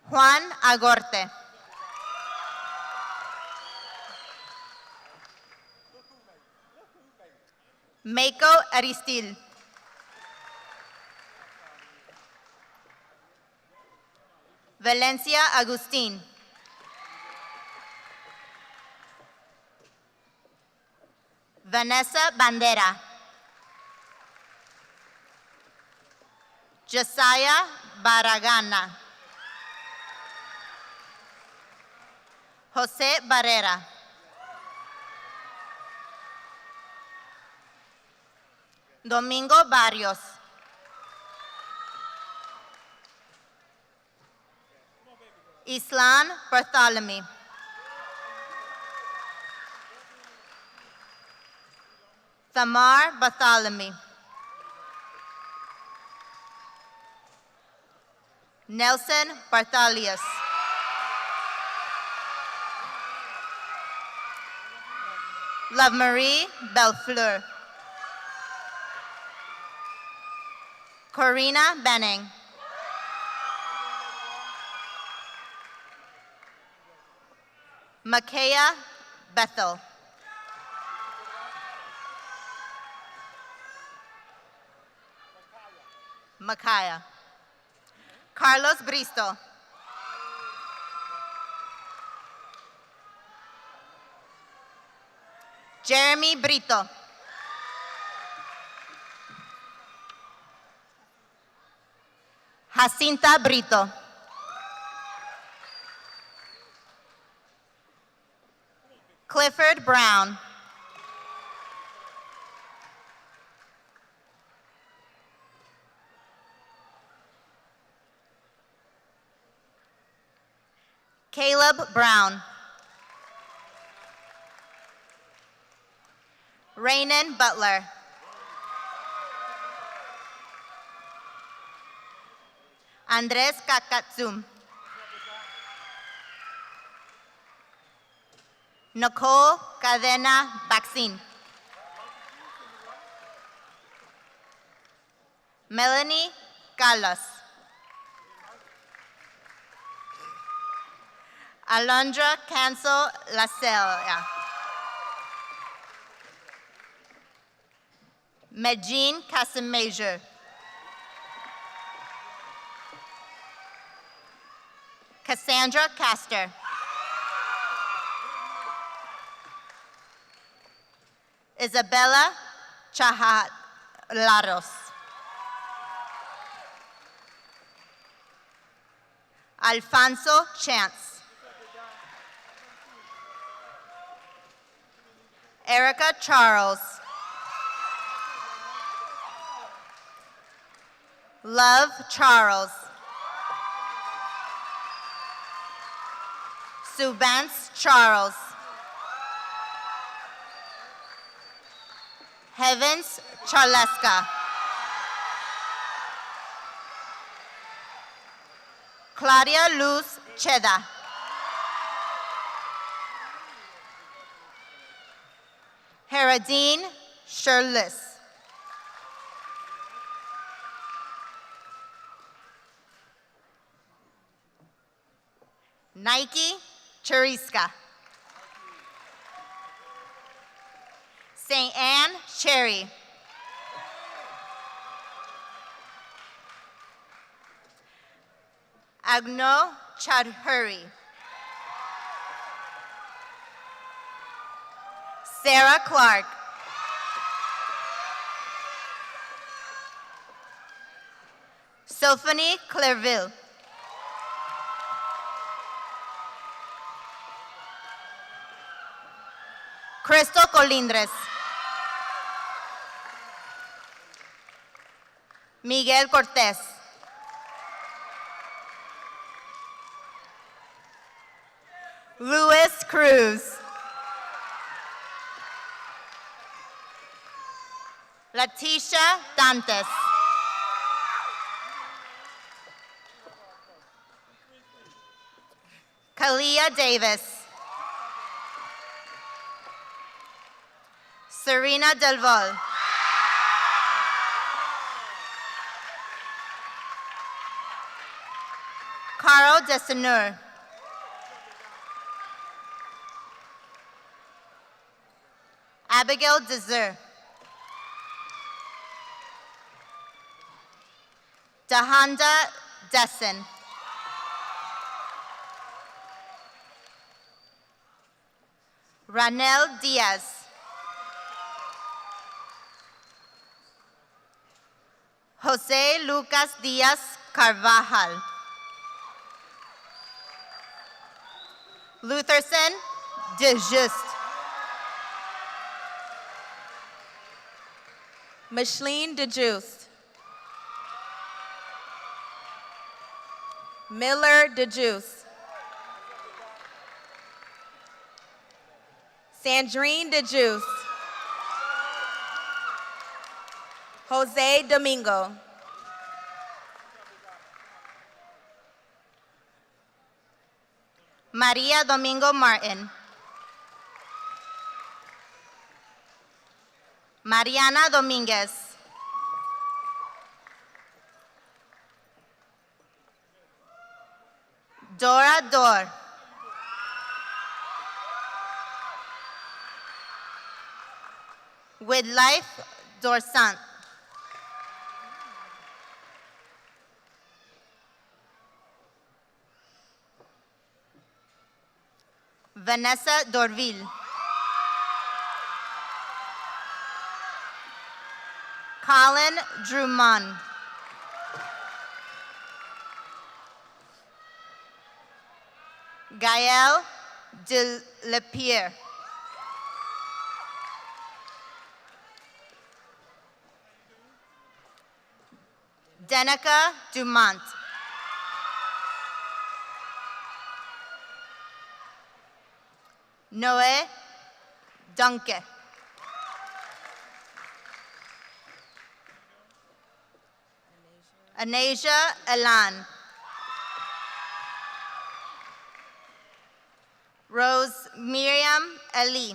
Juan Agorte. Meiko Aristil. Valencia Agustín. Vanessa Bandera. Josiah Baragana. Jose Barrera. Domingo Barrios. Islan Bartholomew. Thamar Bartholomew. Nelson Barthalius. Love Marie Belfleur. Corina Benning. Makaya Bethel. Makaya. Carlos Bristo. Jeremy Brito. Jacinta Brito. Clifford Brown. Caleb Brown. Raynon Butler. Andres Kakatsum. Nicole Cadena Baxin. Melanie Carlos. Alondra Cancel Lasella. Medjin Casamajer. Cassandra Castor. Isabella Chahalaros. Alfonso Chance. Erica Charles. Love Charles. Subance Charles. Heavens Charleska. Claudia Luz Cheda. Heradine Shirless. Nike Cheriska. St. Anne Cherry. Agno Chadhuri. Sarah Clark. Sophanie Clairville. Crystal Colindres. Miguel Cortez. Luis Cruz. Leticia Dantes. Kalia Davis. Serena Delval. Carl Deseneur. Abigail Desir. Dahanda Dessen. Ranel Diaz. Jose Lucas Diaz Carvajal. Lutherson De Just. Micheline DeJuice. Miller DeJuice. Sandrine DeJuice. Jose Domingo. Maria Domingo Martin. Mariana Dominguez. Dora Dor. With Life Dorsant. Vanessa Dorville. Colin Drummond. Gael de Lepierre. Denica Dumont. Noé Dunke. Anasia Elan. Rose Miriam Ali.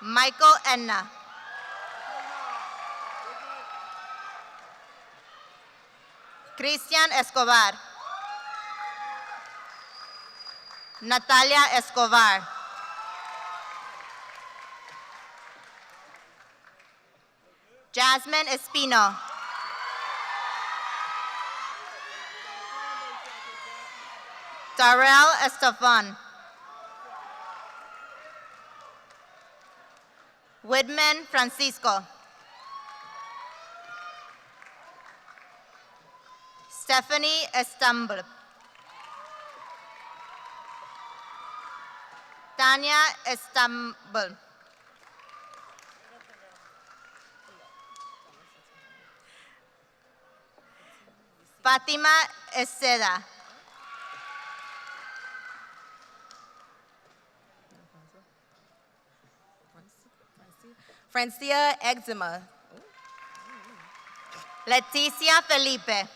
Michael Enna. Cristian Escobar. Natalia Escobar. Jasmine Espino. Darrell Estefan. Whitman Francisco. Stephanie Estambul. Tanya Estambul. Fatima Eseda. Francia Eczema. Leticia Felipe.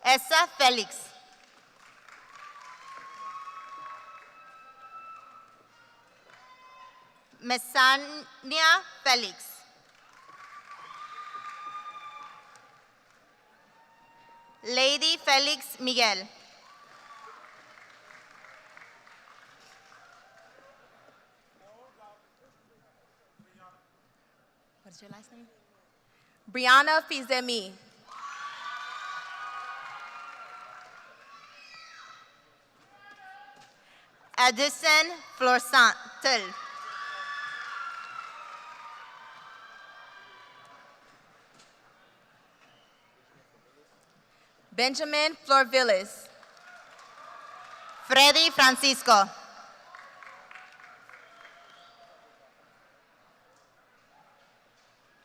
Esa Felix. Mesania Felix. Lady Felix Miguel. What's your last name? Brianna Fizemi. Addison Florsantel. Benjamin Florvillis. Freddy Francisco.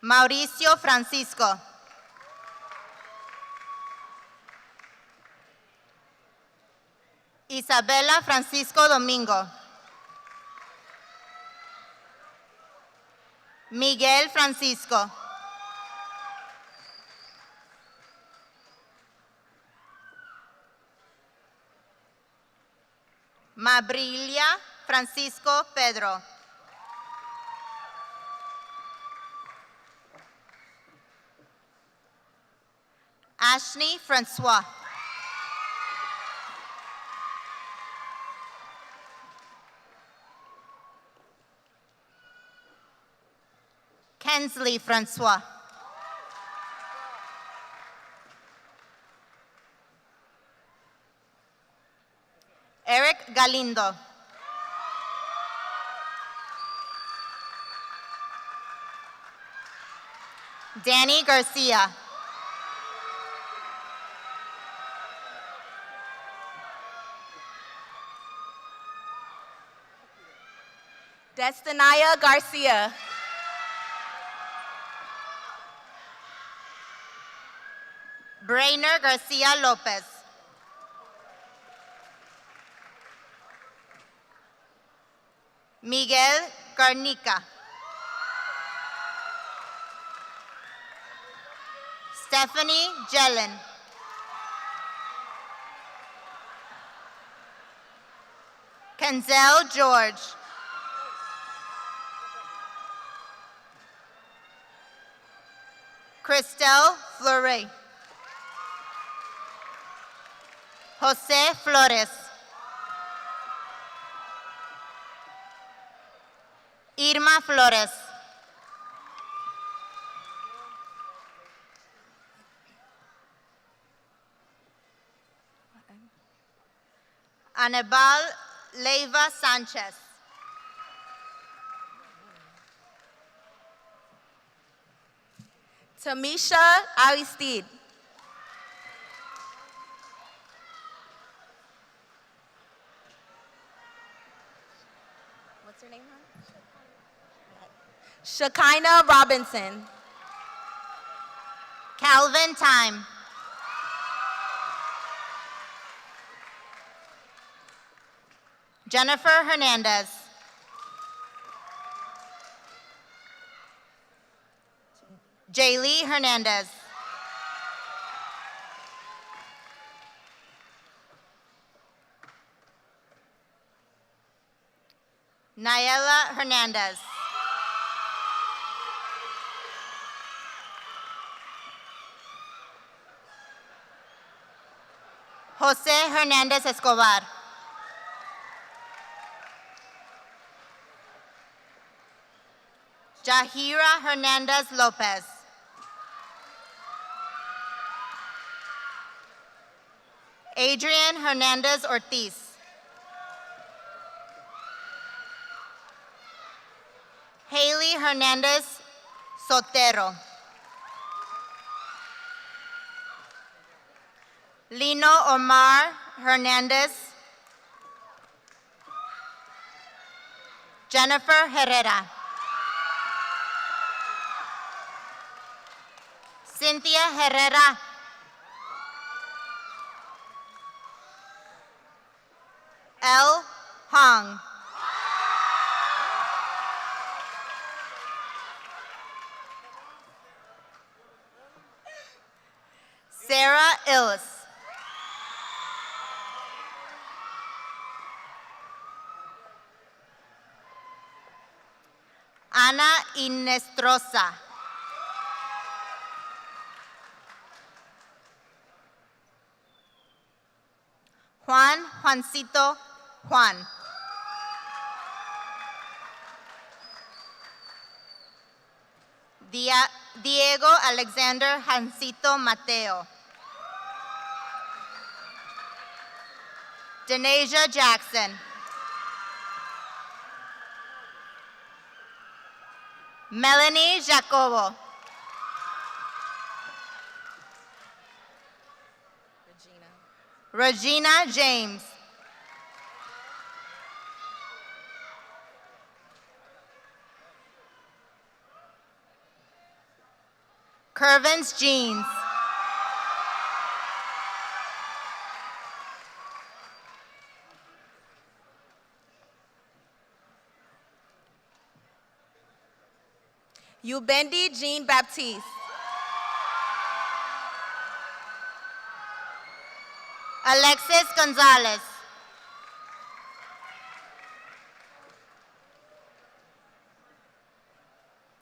Mauricio Francisco. Isabela Francisco Domingo. Miguel Francisco. Mabrilia Francisco Pedro. Ashley Francois. Kensley Francois. Eric Galindo. Danny Garcia. Destinaya Garcia. Brainer Garcia Lopez. Miguel Garnica. Stephanie Jelen. Kenzel George. Christelle Fleury. Jose Flores. Irma Flores. Anibal Leiva Sanchez. Tamisha Aristide. What's her name, hon? Shekinah Robinson. Calvin Time. Jennifer Hernandez. Jaylee Hernandez. Nayela Hernandez. Jose Hernandez Escobar. Jahira Hernandez Lopez. Adrian Hernandez Ortiz. Haley Hernandez Sotero. Lino Omar Hernandez. Jennifer Herrera. Cynthia Herrera. L. Hong. Sarah Ills. Ana Inestrosa. Juancito Juan. Diego Alexander Jancito Mateo. Denasia Jackson. Melanie Jacobo. Regina James. Curvins Jeans. Ubendi Jean Baptiste. Alexis Gonzalez.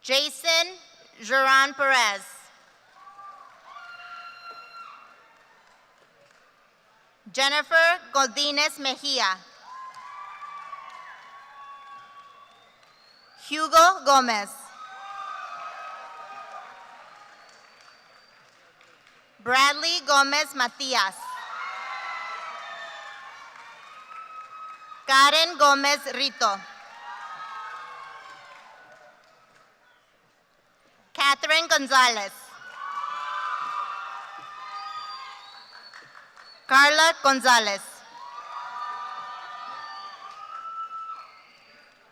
Jason Geron Perez. Jennifer Godinez Mejia. Hugo Gomez. Bradley Gomez Matias. Karen Gomez Rito. Catherine Gonzalez. Carla Gonzalez.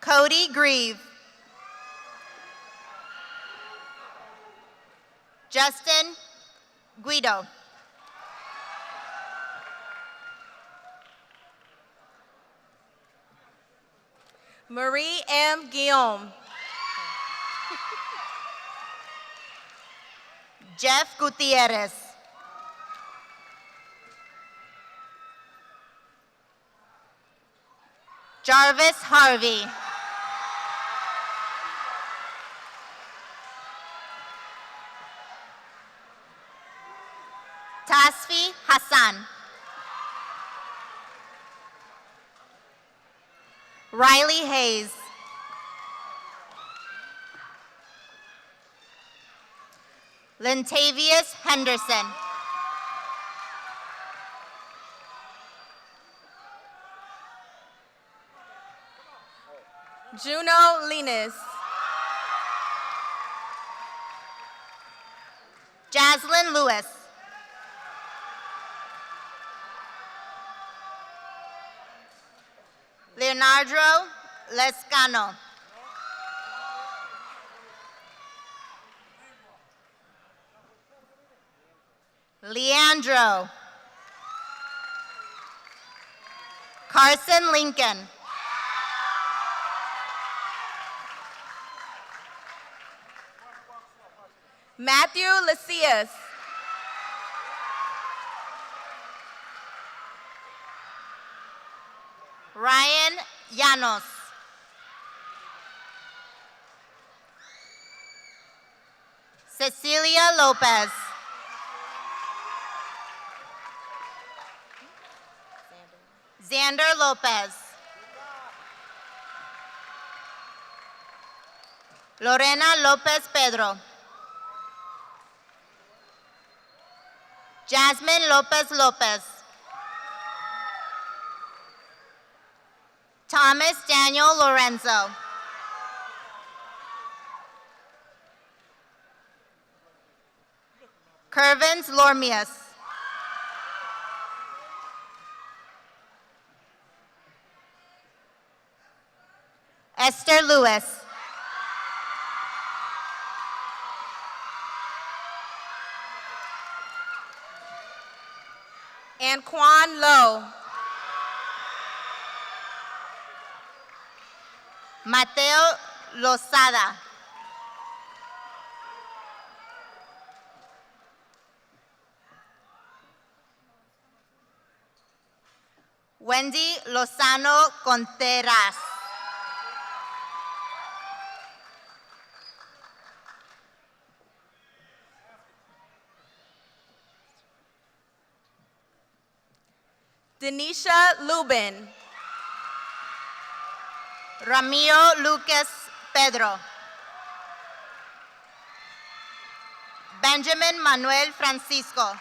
Cody Grieve. Justin Guido. Marie M. Guillaume. Jeff Gutierrez. Jarvis Harvey. Tasfi Hassan. Riley Hayes. Lentavius Henderson. Juno Linus. Jaslyn Lewis. Leonardo Lescano. Leandro. Carson Lincoln. Matthew Lacias. Ryan Llanos. Cecilia Lopez. Xander Lopez. Lorena Lopez Pedro. Jasmine Lopez Lopez. Thomas Daniel Lorenzo. Curvins Lormius. Esther Lewis. Anquan Lowe. Mateo Lozada. Wendy Lozano Contreras. Denisha Lubin. Ramiro Lucas Pedro. Benjamin Manuel Francisco.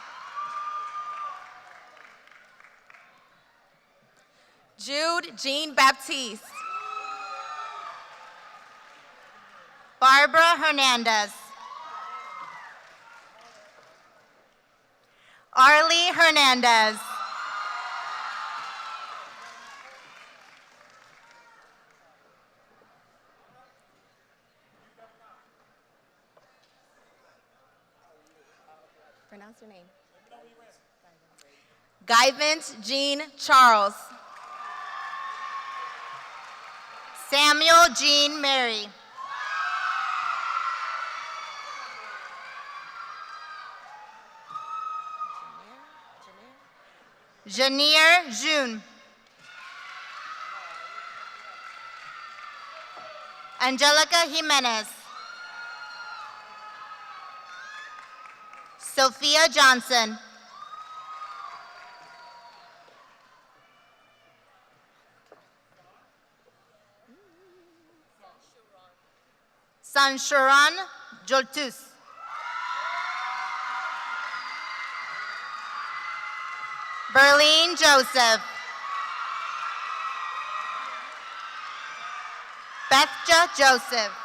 Jude Jean Baptiste. Barbara Hernandez. Arlie Hernandez. Pronounce your name. Guyvent Jean Charles. Samuel Jean Mary. Janier June. Angelica Jimenez. Sophia Johnson. Sanshuran Joltus. Berlene Joseph. Bethja Joseph.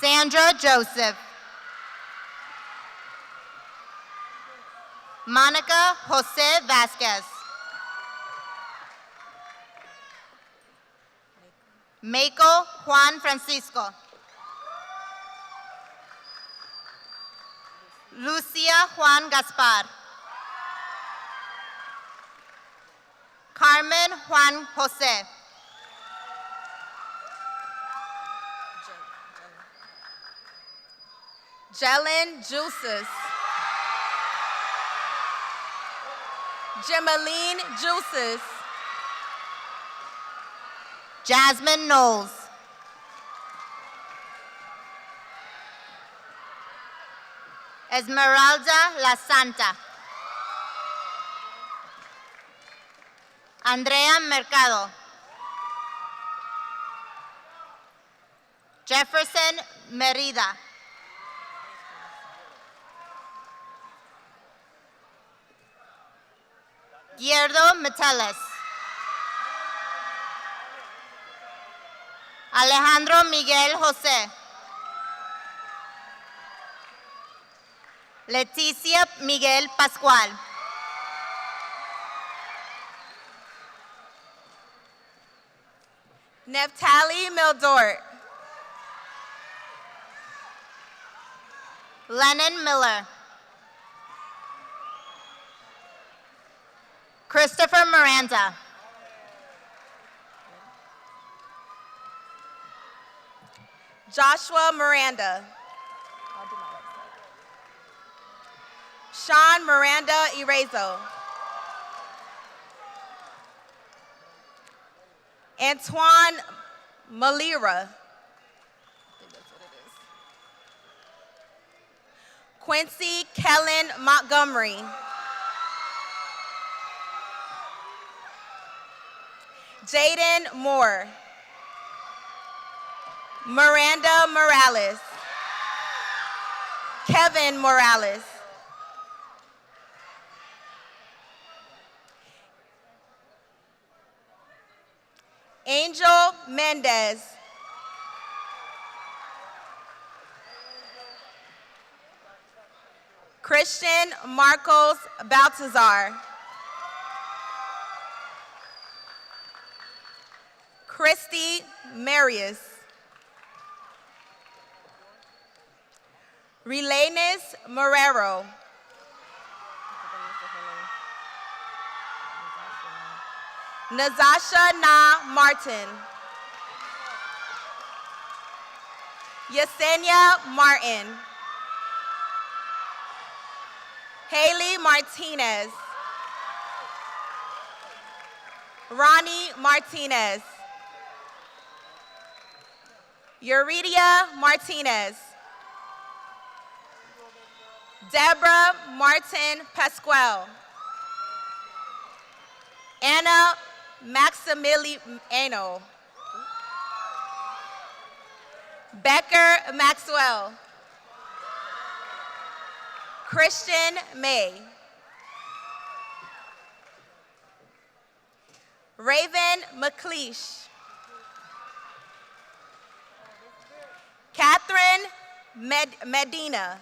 Sandra Joseph. Monica Jose Vasquez. Mako Juan Francisco. Lucia Juan Gaspar. Carmen Juan Jose. Jelen Juices. Gemaline Juices. Jasmine Knowles. Esmeralda La Santa. Andrea Mercado. Jefferson Merida. Guillermo Meteles. Alejandro Miguel Jose. Leticia Miguel Pascual. Neftali Mildort. Lennon Miller. Christopher Miranda. Joshua Miranda. Sean Miranda Erezo. Antoine Malira. Quincy Kellen Montgomery. Jaden Moore. Miranda Morales. Kevin Morales. Angel Mendez. Christian Marcos Baltazar. Christy Marius. Relanis Marrero. Nazasha Na Martin. Yesenia Martin. Haley Martinez. Ronnie Martinez. Euridia Martinez. Deborah Martin Pasquale. Anna Maximiliano. Becker Maxwell. Christian May. Raven McLeish. Catherine Medina.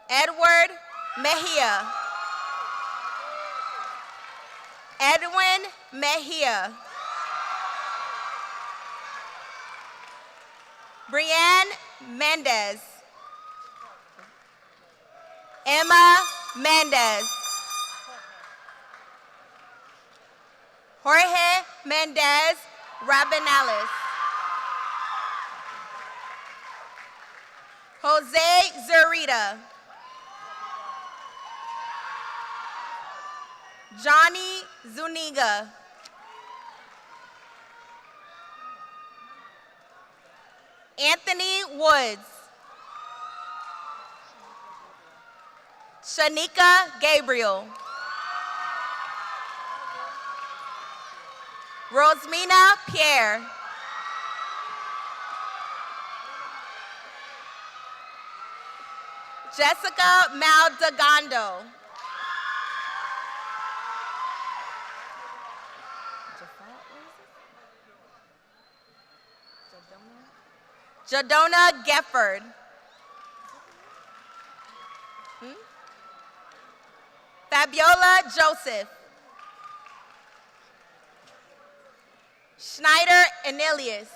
Edward Mejia. Edwin Mejia. Brianne Mendez. Emma Mendez. Jorge Mendez Rabinales. Jose Zurita. Johnny Zuniga. Anthony Woods. Shanika Gabriel. Rosmina Pierre. Jessica Maldegando. Jadona Gefford. Fabiola Joseph. Schneider Enelius.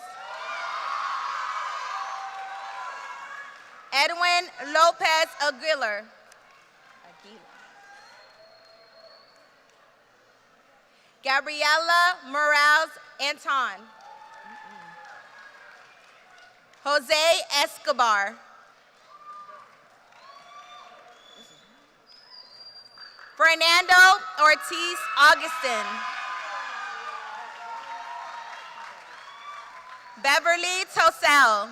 Edwin Lopez Aguilar. Gabriela Morales Anton. Jose Escobar. Fernando Ortiz Augustin. Beverly Tosel.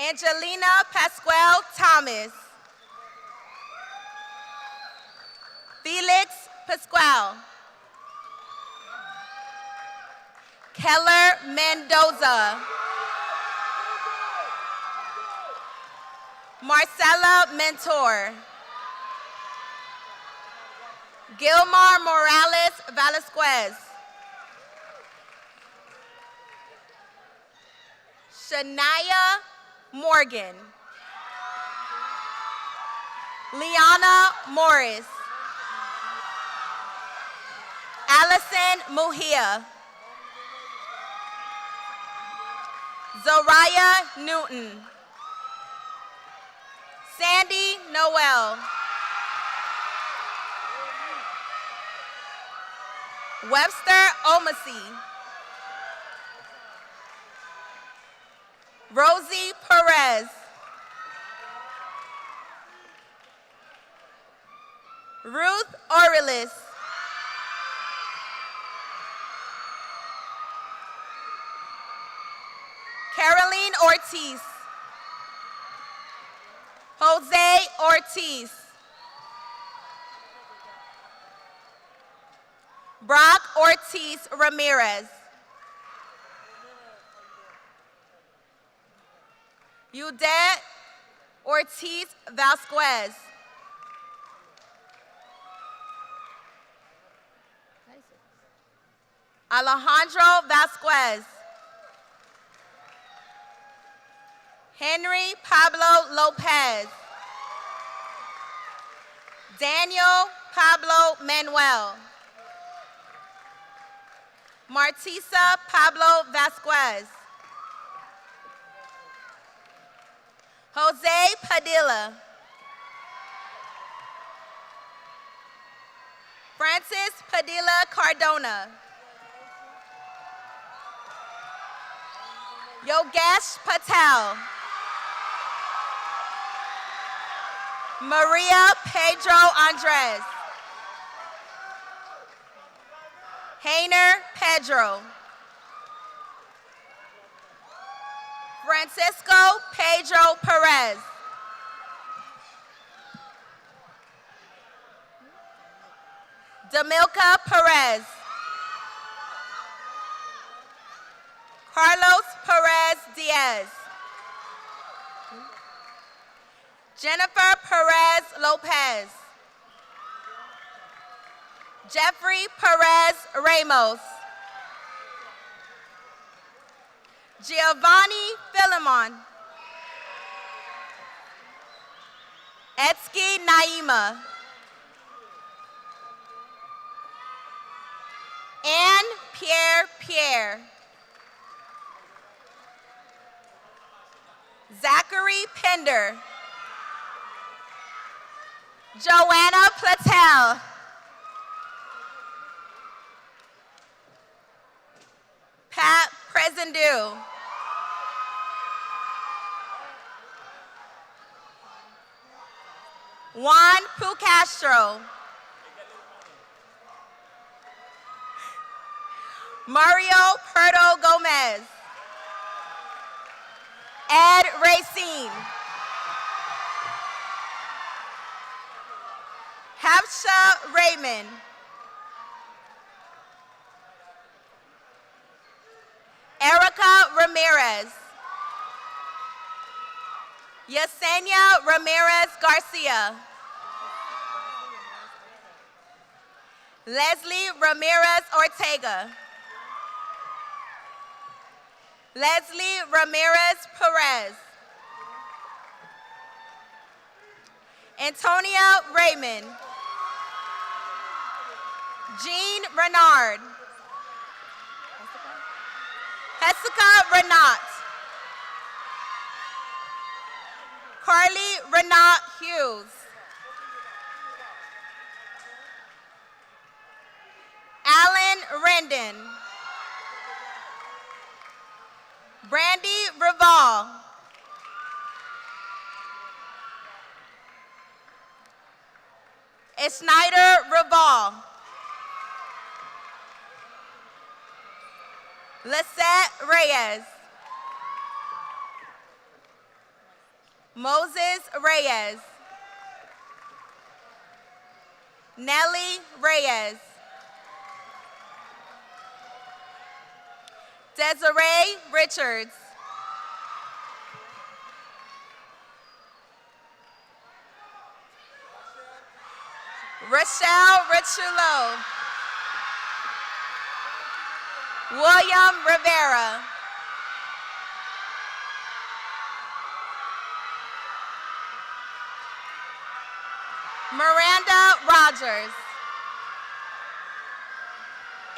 Angelina Pasquale Thomas. Felix Pasquale. Keller Mendoza. Marcela Mentor. Gilmar Morales Velasquez. Shania Morgan. Liana Morris. Allison Muhia. Zoraya Newton. Sandy Noel. Webster Omasi. Rosie Perez. Ruth Aurelis. Caroline Ortiz. Jose Ortiz. Brock Ortiz Ramirez. Yudette Ortiz Vasquez. Alejandro Vasquez. Henry Pablo Lopez. Daniel Pablo Manuel. Martisa Pablo Vasquez. Jose Padilla. Francis Padilla Cardona. Yogesh Patel. Maria Pedro Andres. Hainer Pedro. Francisco Pedro Perez. Demilka Perez. Carlos Perez Diaz. Jennifer Perez Lopez. Jeffrey Perez Ramos. Giovanni Philemon. Etsky Naima. Anne Pierre. Zachary Pender. Joanna Platel. Pat Presendu. Juan Pucastro. Mario Perdo Gomez. Ed Racine. Hafsha Raymond. Erica Ramirez. Yesenia Ramirez Garcia. Leslie Ramirez Ortega. Leslie Ramirez Perez. Antonia Raymond. Jean Renard. Jessica Renat. Carly Renat Hughes. Alan Rendon. Brandy Reval. Schneider Reval. Lisette Reyes. Moses Reyes. Nellie Reyes. Desiree Richards. Rochelle Richulo. William Rivera. Miranda Rogers.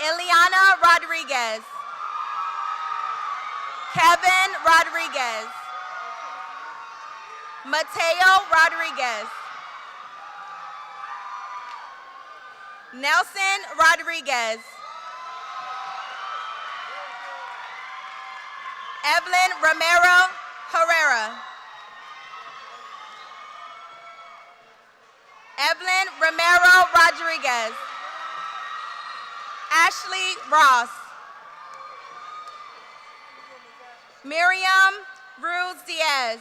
Ileana Rodriguez. Kevin Rodriguez. Mateo Rodriguez. Nelson Rodriguez. Evelyn Romero Herrera. Evelyn Romero Rodriguez. Ashley Ross. Miriam Ruz Diaz.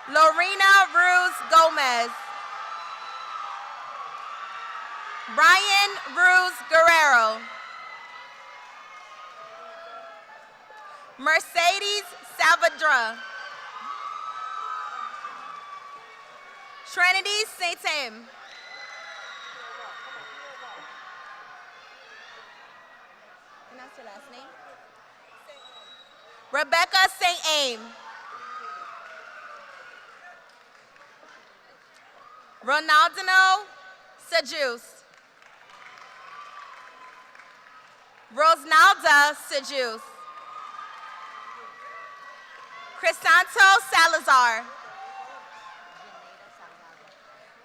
Lorena Ruz Gomez. Ryan Ruz Guerrero. Mercedes Salvador. Trinity Saint-Aim. Pronounce your last name. Rebecca Saint-Aim. Ronaldino Sejus. Rosnalda Sejus. Crisanto Salazar.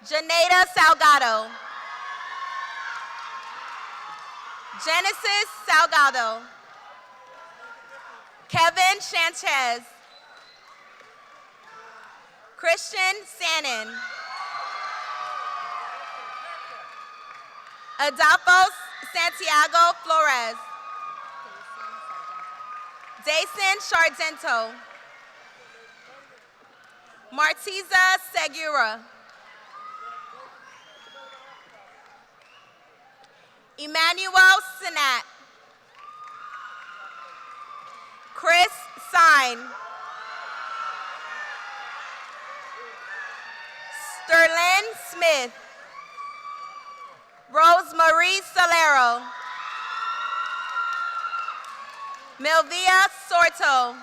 Janeda Salgado. Genesis Salgado. Kevin Sanchez. Christian Sanin. Adolfo Santiago Flores. Dason Chardento. Martiza Segura. Emmanuel Sinat. Chris Sine. Sterling Smith. Rosemarie Solero. Melvia Sorto.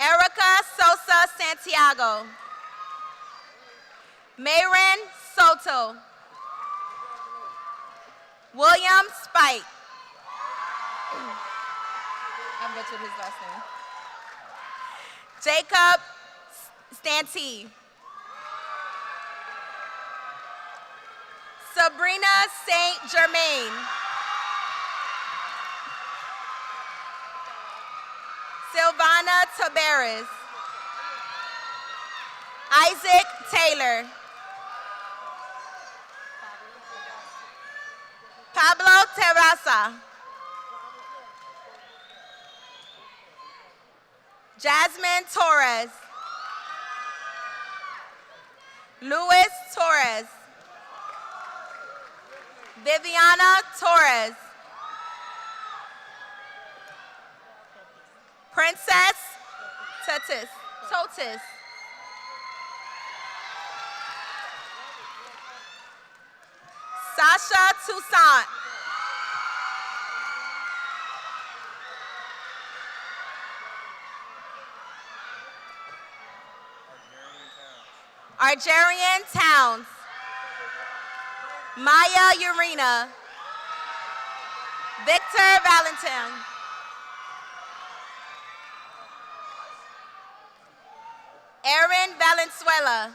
Erica Sosa Santiago. Mayren Soto. William Spike. I butchered his last name. Jacob Stantee. Sabrina Saint Germain. Silvana Tabares. Isaac Taylor. Pablo Terraza. Jasmine Torres. Luis Torres. Viviana Torres. Princess Totis. Sasha Toussaint. Argerian Towns. Maya Urena. Victor Valentin. Aaron Valenzuela.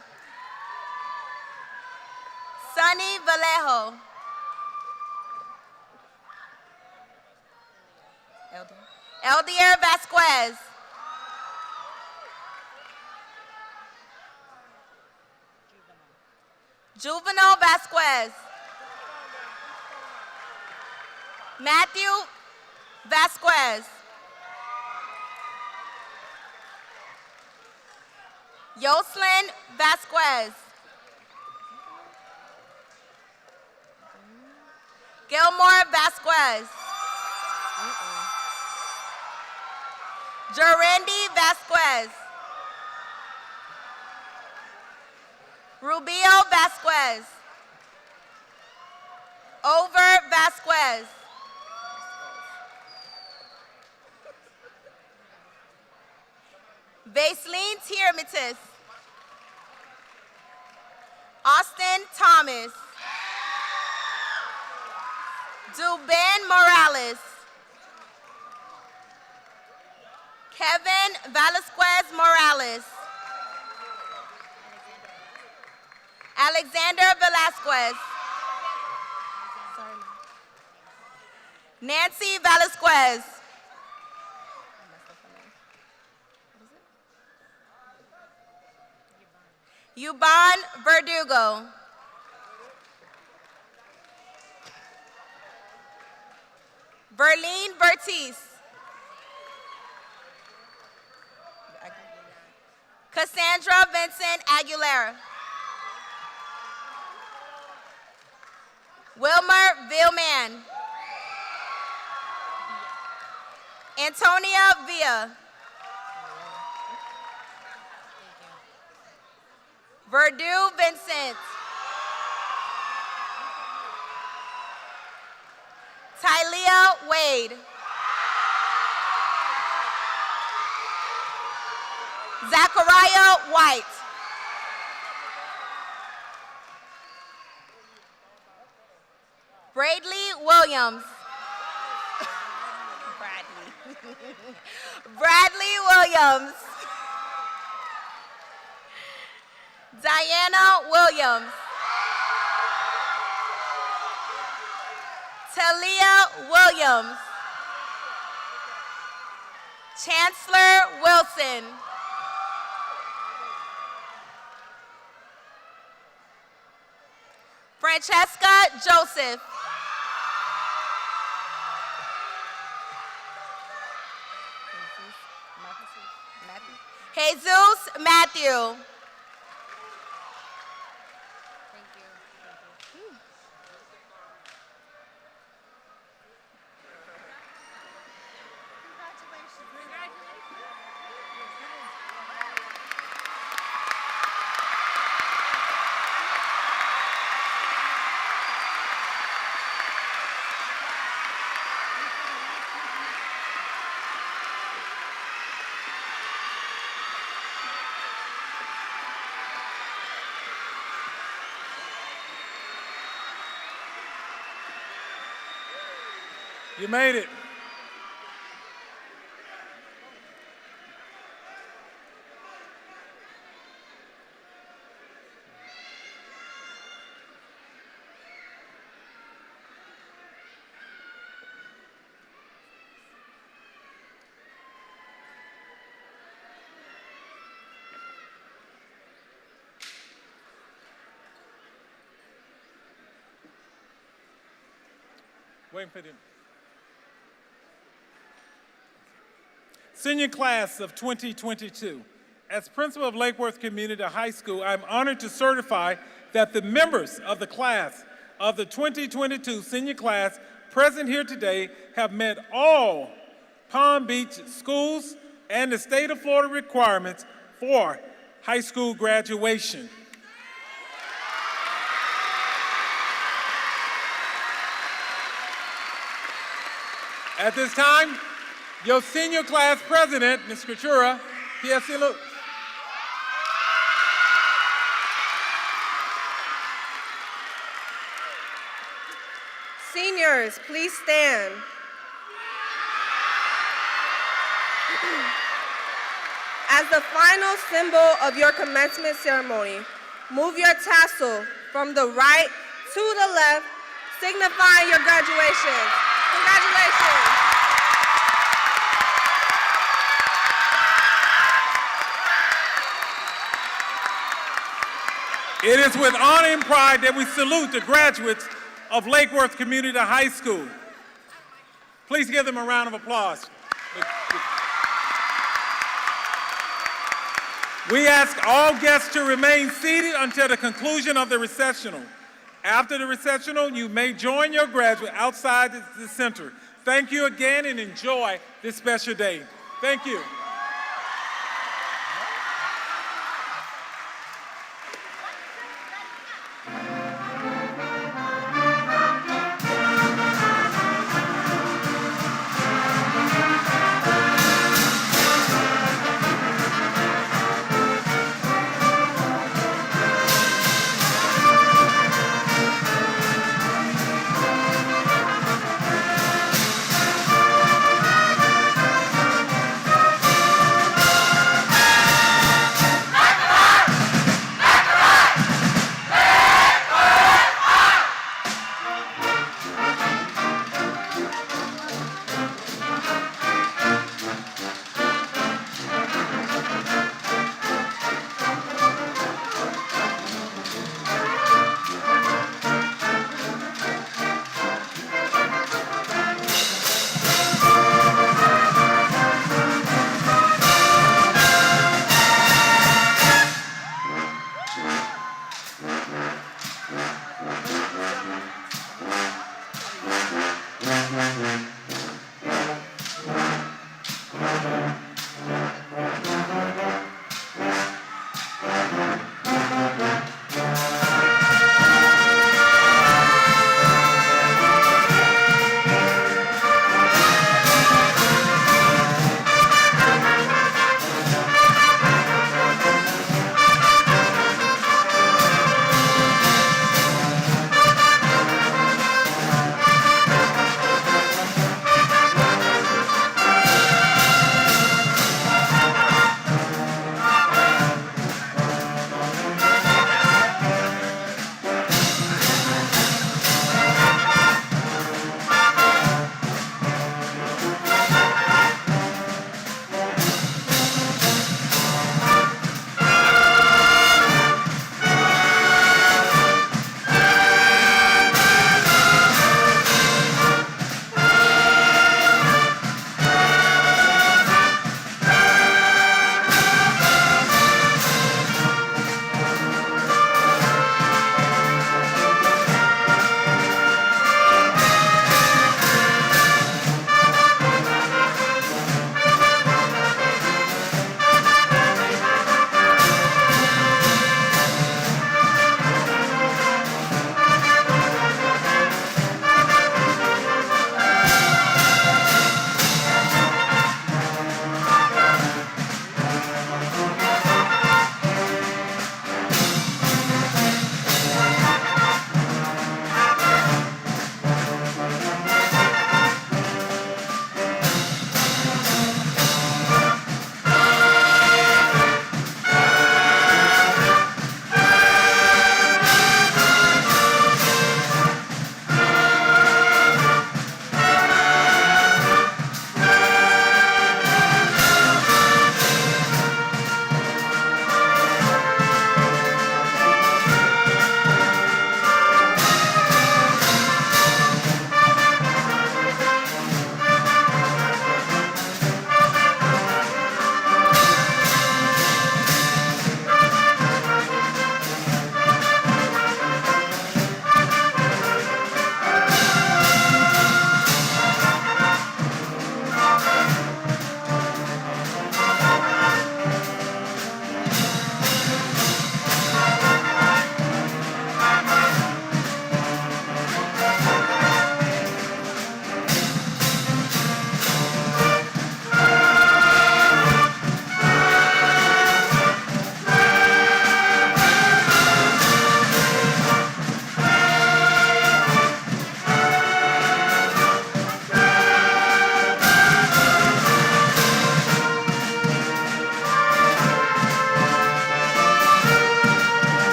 Sunny Vallejo. Eldier Vasquez. Juvenal Vasquez. Matthew Vasquez. Yoslin Vasquez. Gilmore Vasquez. Jorendi Vasquez. Rubio Vasquez. Over Vasquez. Vaseline Tiramitis. Dubin Morales. Kevin Velasquez Morales. Alexander Velasquez. Nancy Velasquez. Yuban Verdugo. Verlene Vertiz. Cassandra Vincent Aguilera. Wilmer Villman. Antonia Villa. Verdue Vincent. Tylea Wade. Zachariah White. Bradley Williams. Bradley Williams. Diana Williams. Talia Williams. Chancellor Wilson. Francesca Joseph. Jesus Matthew. You made it. Waiting for them. Senior class of 2022. As principal of Lake Worth Community High School, I'm honored to certify that the members of the class of the 2022 senior class present here today have met all Palm Beach schools and the state of Florida requirements for high school graduation. At this time, your senior class president, Ms. Coutura, Pierre Silou. Seniors, please stand. As the final symbol of your commencement ceremony, move your tassel from the right to the left, signifying your graduation. Congratulations. It is with honor and pride that we salute the graduates of Lake Worth Community High School. Please give them a round of applause. We ask all guests to remain seated until the conclusion of the recessional. After the recessional, you may join your graduate outside the center. Thank you again and enjoy this special day. Thank you. Thank you.